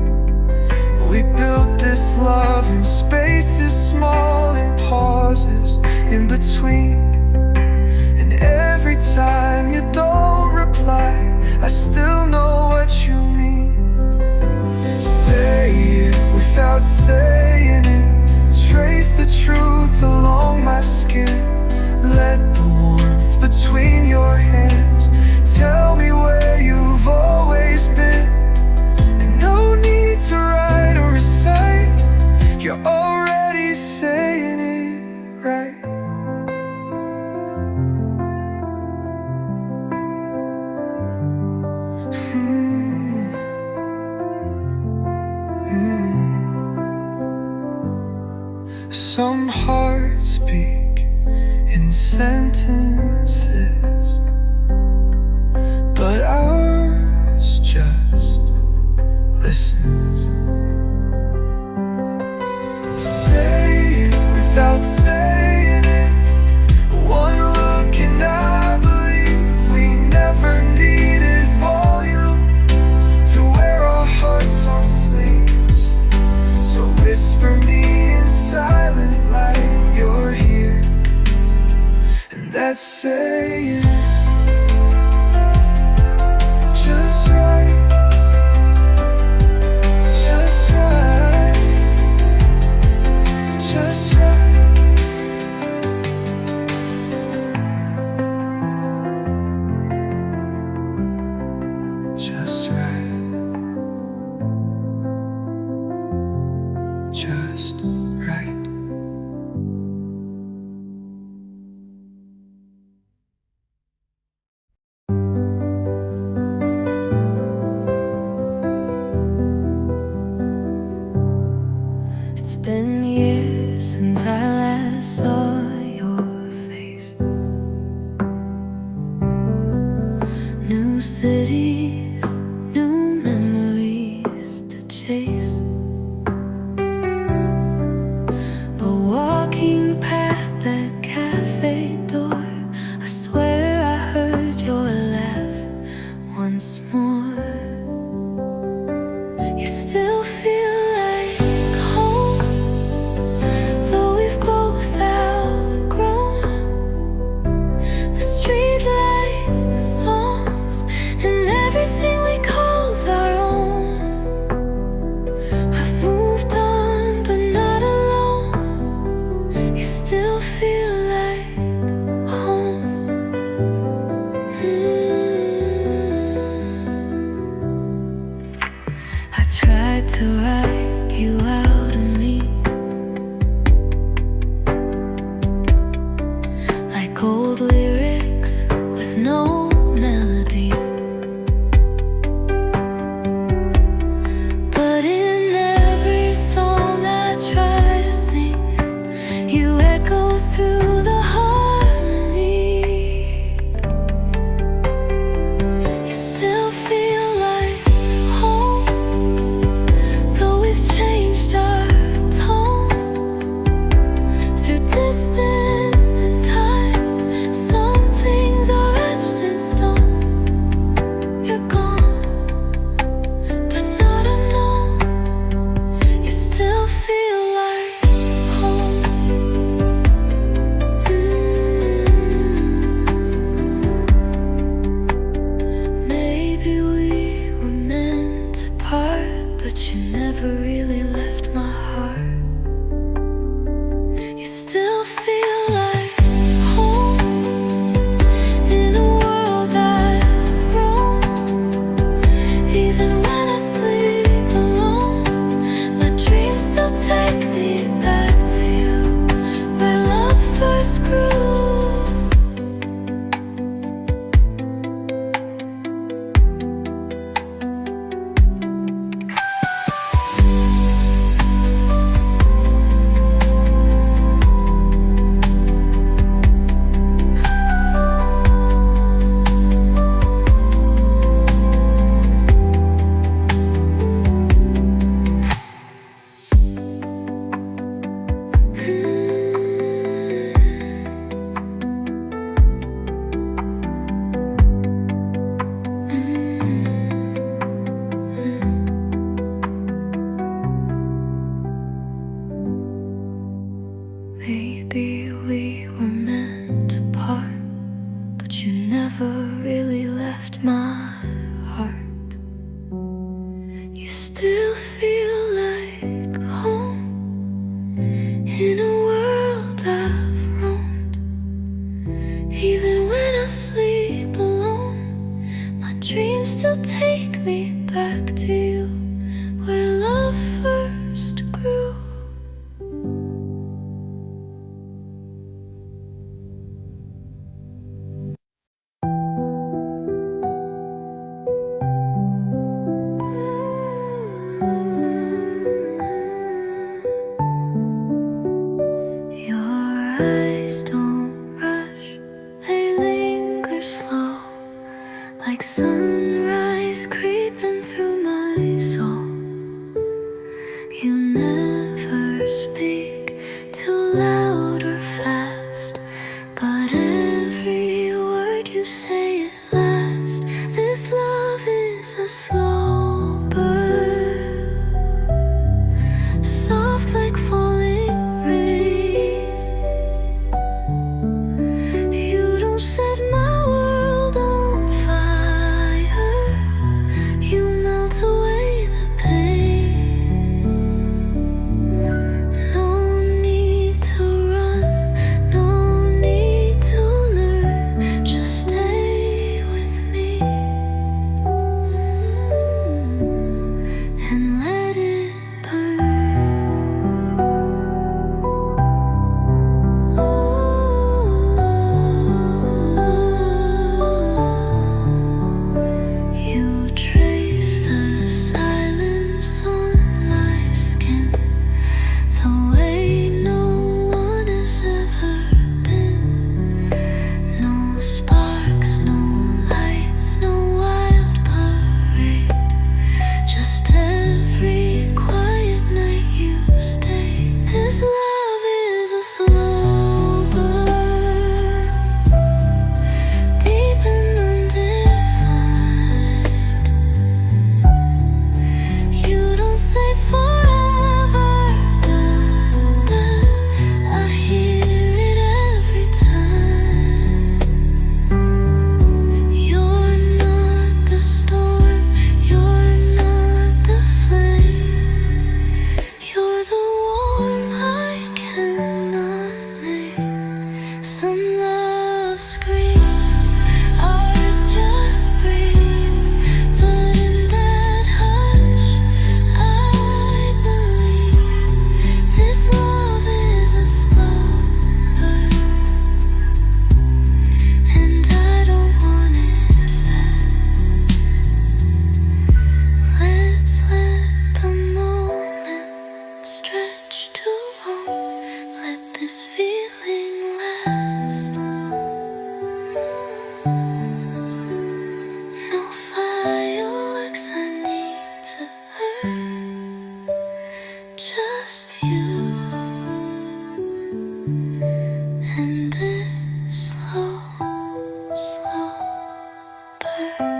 We built this love in spaces small and pauses in between. And every time you don't reply, I still know what you mean. Say it without saying it, trace the truth along my skin. Let the warmth between your hands tell me where you've always been. And no need to write or recite, you're already saying it right. Some hearts speak in sentences, but ours just listens. Say it without saying it, one look and I believe we never needed volume to wear our hearts on sleeves. So whisper me in silent light, you're here, and that's saying just right, just right, just right. Just right, just right. It's been years since I last saw your face. New cities, new memories to chase. But walking past that cafe door, I swear I heard your laugh once more. You still feel like home, the maybe we were meant to part, but you never really left my heart. You still feel like home in a world I've roamed. Even when I sleep alone, my dreams still take me back to you, where love first grew. Your eyes don't rush, they linger slow, like sunrise creeping through my soul. You never speak too loud or fast, but every word you say at last. This love is a slow burn, soft like falling rain. You don't set my world on fire, you melt away the pain. No need to run, no need to learn, just stay with me and let it burn. You trace the silence on my skin, the way no one has ever been. No sparks, no lights, no wild parade, just every quiet night you stay. This love is a slow burn, deep and undefined. You don't say forever, I hear it every time. You're not the storm, you're not the flame, you're the warmth I cannot name. Some love screams, ours just breathes, but in that hush, I believe this love is a slow burn, and I don't want it fast. Let's let the moment stretch too long, let this feeling last. No fireworks I need to earn, just you and this slow, slow burn.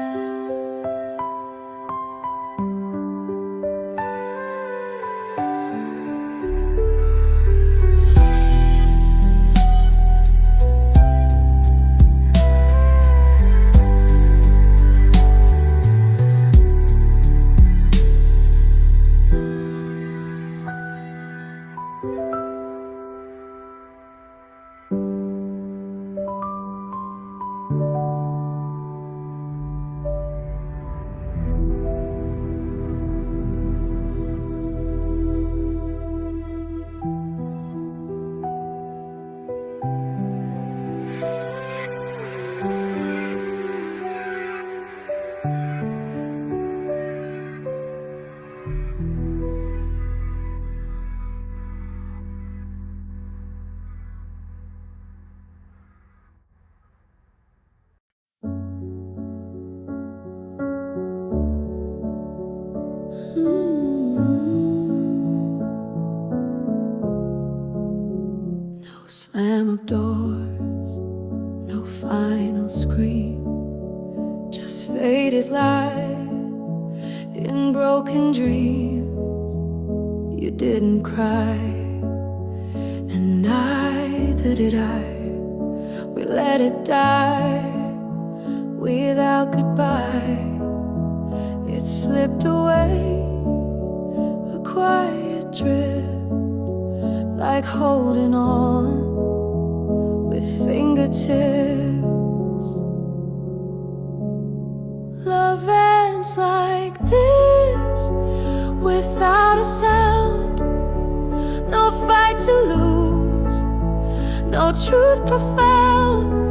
No slam of doors, no final scream, just faded light in broken dreams. You didn't cry, and I neither did I. We let it die without goodbye. It slipped away, a quiet drift, like holding on with fingertips. Love ends like this, without a sound. No fight to lose, no truth profound.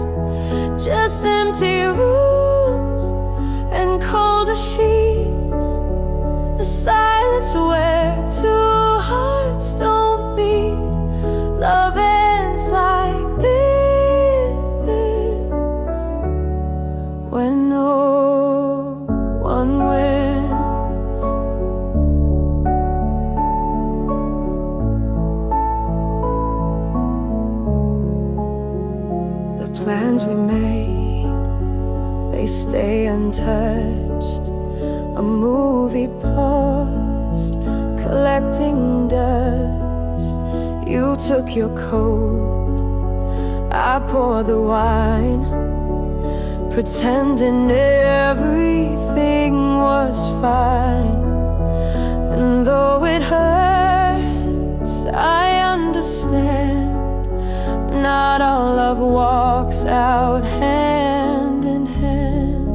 Just empty rooms and colder sheets, a silence where two hearts don't beat. Love ends like this, when no one wins. The plans we made, they stay untouched. A movie paused, collecting dust. You took your coat, I poured the wine, pretending everything was fine. And though it hurts, I understand. Not all love walks out hand in hand.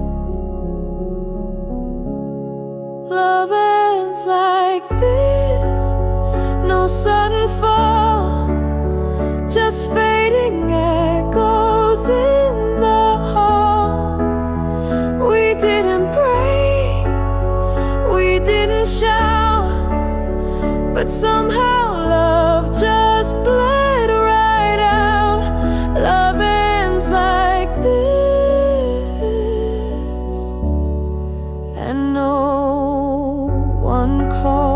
Love ends like this, no sudden fall, just fading echoes in the hall. We didn't break, we didn't shout, but somehow love just bled right out. Love ends like this, and no one calls.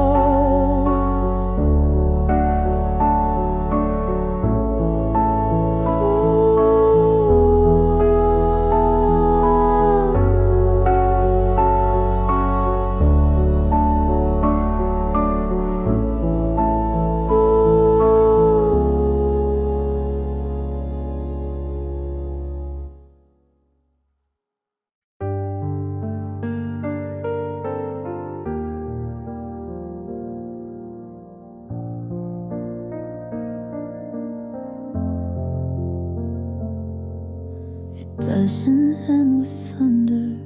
Doesn't end with thunder,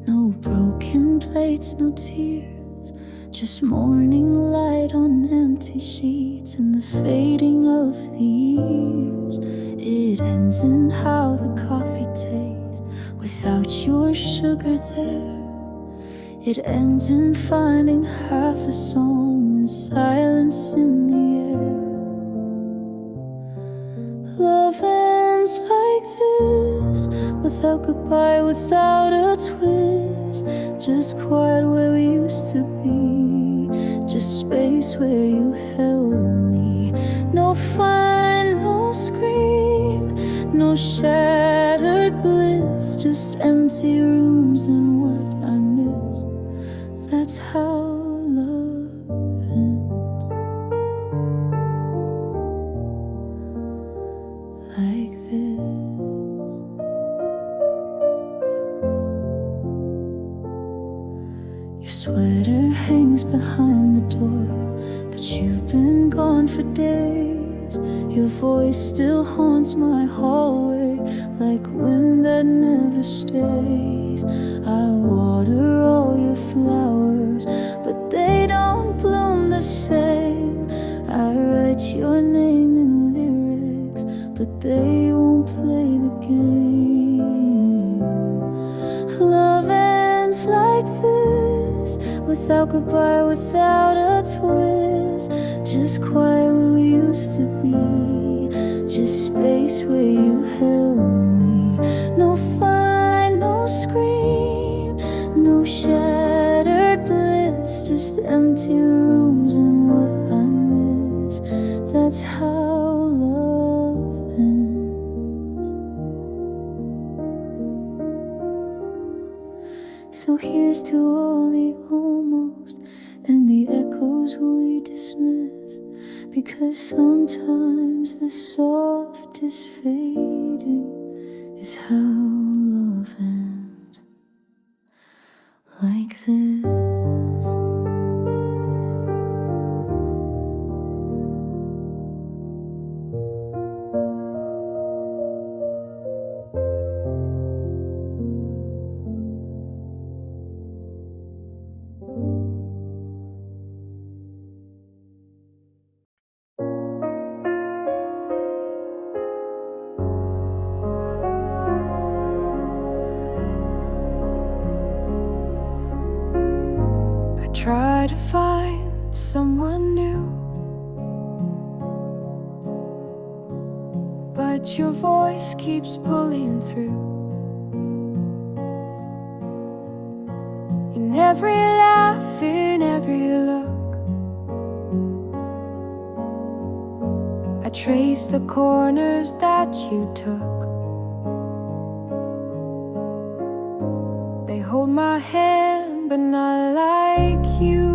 no broken plates, no tears, just morning light on empty sheets and the fading of the years. It ends in how the coffee tastes without your sugar there. It ends in finding half a song and silence in the air. Love ends like this, without goodbye, without a twist. Just quiet where we used to be, just space where you held me. No fine, no scream, no shattered bliss, just empty rooms and what I miss. That's how love ends, like this. Your sweater hangs behind the door, but you've been gone for days. Your voice still haunts my hallway, like wind that never stays. I water all your flowers, but they don't bloom the same. I write your name in lyrics, but they won't play the game. Love ends like this, without goodbye, without a twist. Just quiet where we used to be, just space where you held me. No fine, no scream, no shattered bliss, just empty rooms and what I miss. That's how love ends. So here's to all the almost and the echoes we dismiss, because sometimes the soft light is fading is how love ends, like this. Try to find someone new, but your voice keeps pulling through. In every laugh, in every look, I trace the corners that you took. They hold my hand, but not like you.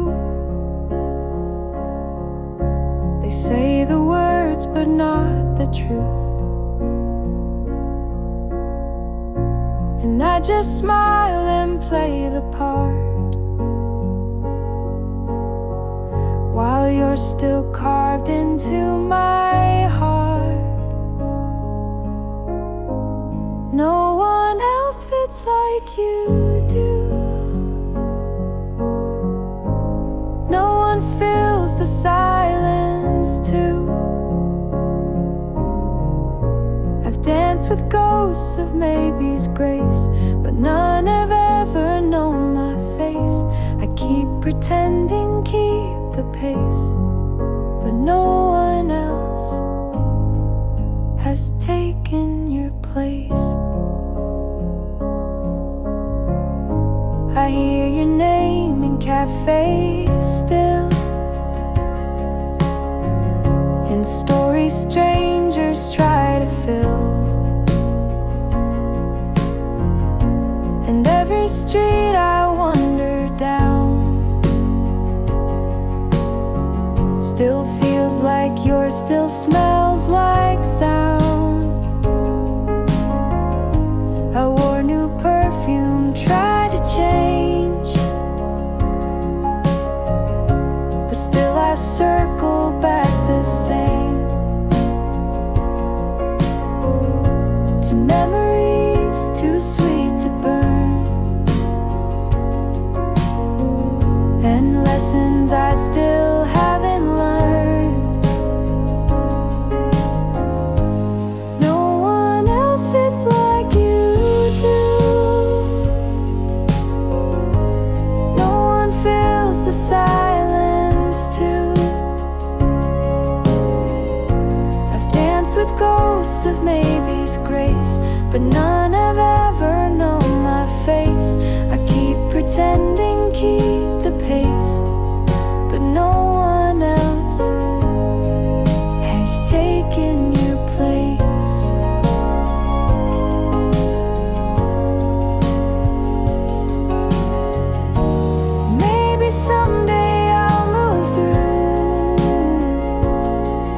They say the words, but not the truth. And I just smile and play the part, while you're still carved into my heart. No one else fits like you do. No one fills the silence too. I've danced with ghosts of maybe's grace, but none have ever known my face. I keep pretending, keep the pace, but no one else has taken your place. I hear your name in cafes still, in stories strangers try to fill. And every street I wander down still feels like yours, still smells like sound. I wore new perfume, tried to change, but still I circle back the same, to memories too sweet to burn, and lessons I still haven't learned. No one else fits like you do. No one fills the silence too. I've danced with ghosts of maybe's grace, but none have ever known my face. I keep pretending, keep the pace, but no one else has taken your place. Maybe someday I'll move through,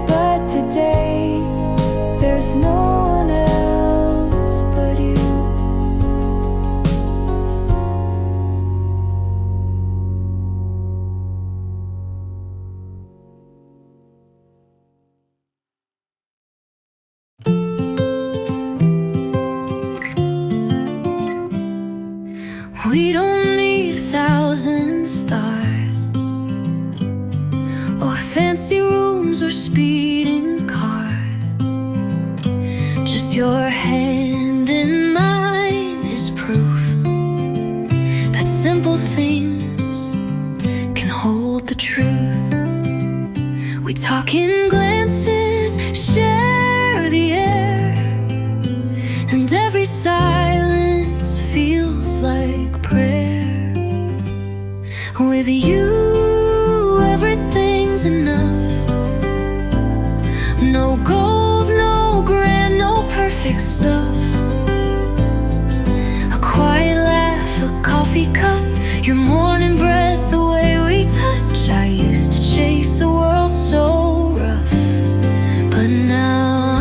but today there's no one else but you. We don't need 1,000 stars, or fancy rooms, or speeding cars. Just your hand in mine is proof that simple things can hold the truth. We talk in glances, share the air, and every silence feels like prayer. With you, everything's enough. No gold, no grand, no perfect stuff. A quiet laugh, a coffee cup, your morning breath, the way we touch. I used to chase a world so rough, but now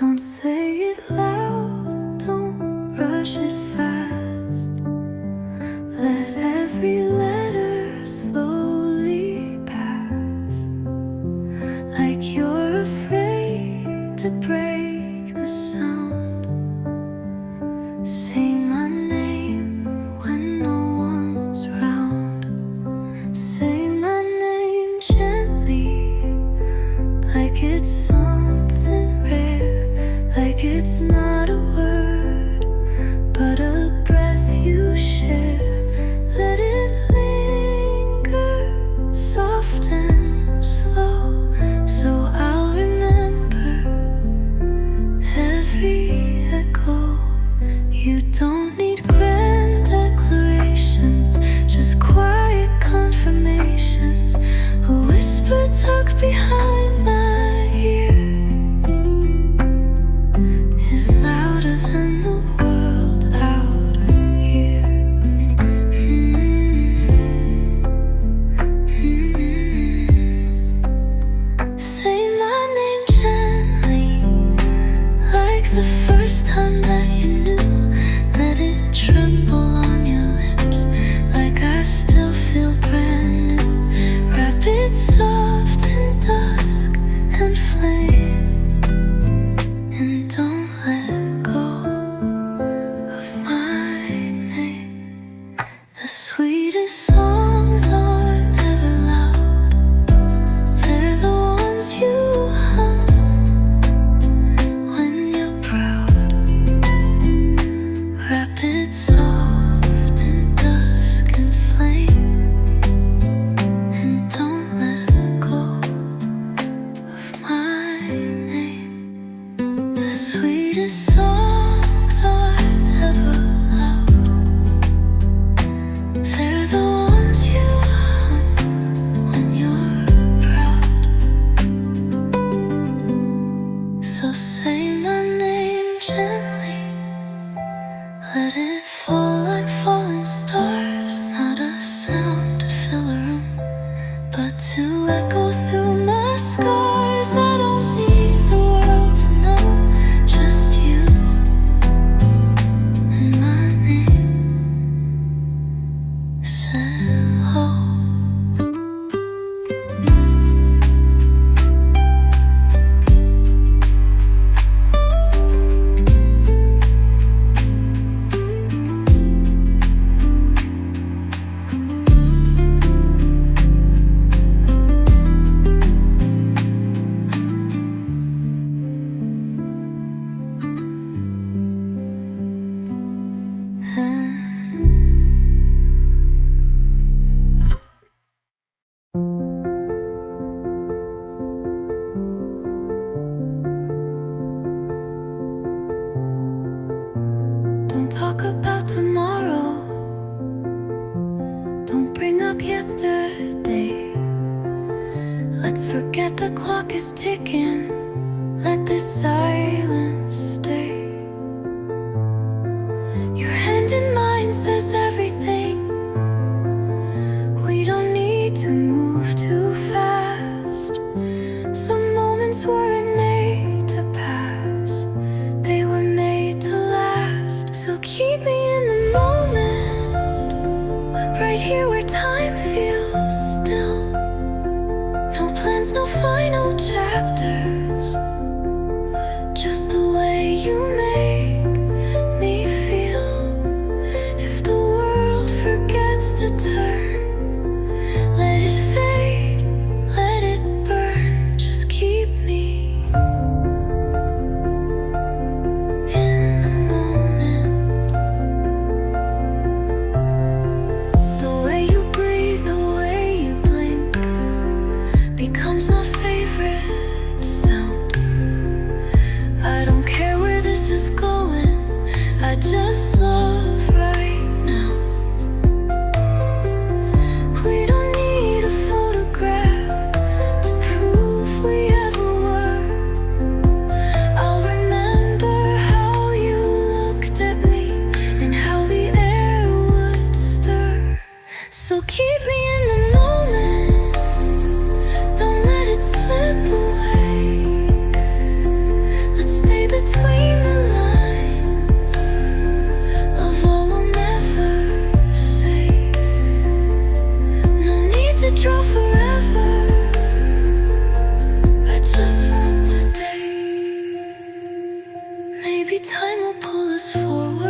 Don't say it loud, don't rush it fast. Let every letter slowly pass, like you're afraid to break the sound. Say my name when no one's round. Say my name gently, like it's something rare, like it's not a word, but a breath you share. Let it linger, soft and slow, so I'll remember every echo. You don't need grand declarations, just quiet confirmations. A whisper tucked behind my ear is louder than the world out here. Say my name gently, like the first time that you knew. Let it tremble on your lips, like I still feel brand new. Wrap it soft in dusk and flame, and don't let go of my name. The sweetest songs are never loud, they're the ones you hum when you're proud. Wrap it soft in dusk and flame, and don't let go of my name. The sweetest songs are never loud, they're the ones you hum when you're proud. So say my name gently, let it fall like falling stars. Not a sound to fill a room, but to echo through my scars. I don't need the world to know, just you and my name said low. Don't talk about tomorrow, don't bring up yesterday. Let's forget the clock is ticking, let this silence stay. Your hand in mine says everything. We don't need to move too fast. Some moments weren't made to pass, they were made to last. So keep me in the moment, right here where time feels still. No plans, no final chapters, just the way you make me feel. If the world forgets to turn, let it fade, let it burn. Just keep me in the moment. The way you breathe, the way you blink becomes my favorite sound. I don't care where this is between the lines of all we'll never say. No need to draw forever, I just want today. Maybe time will pull us forward,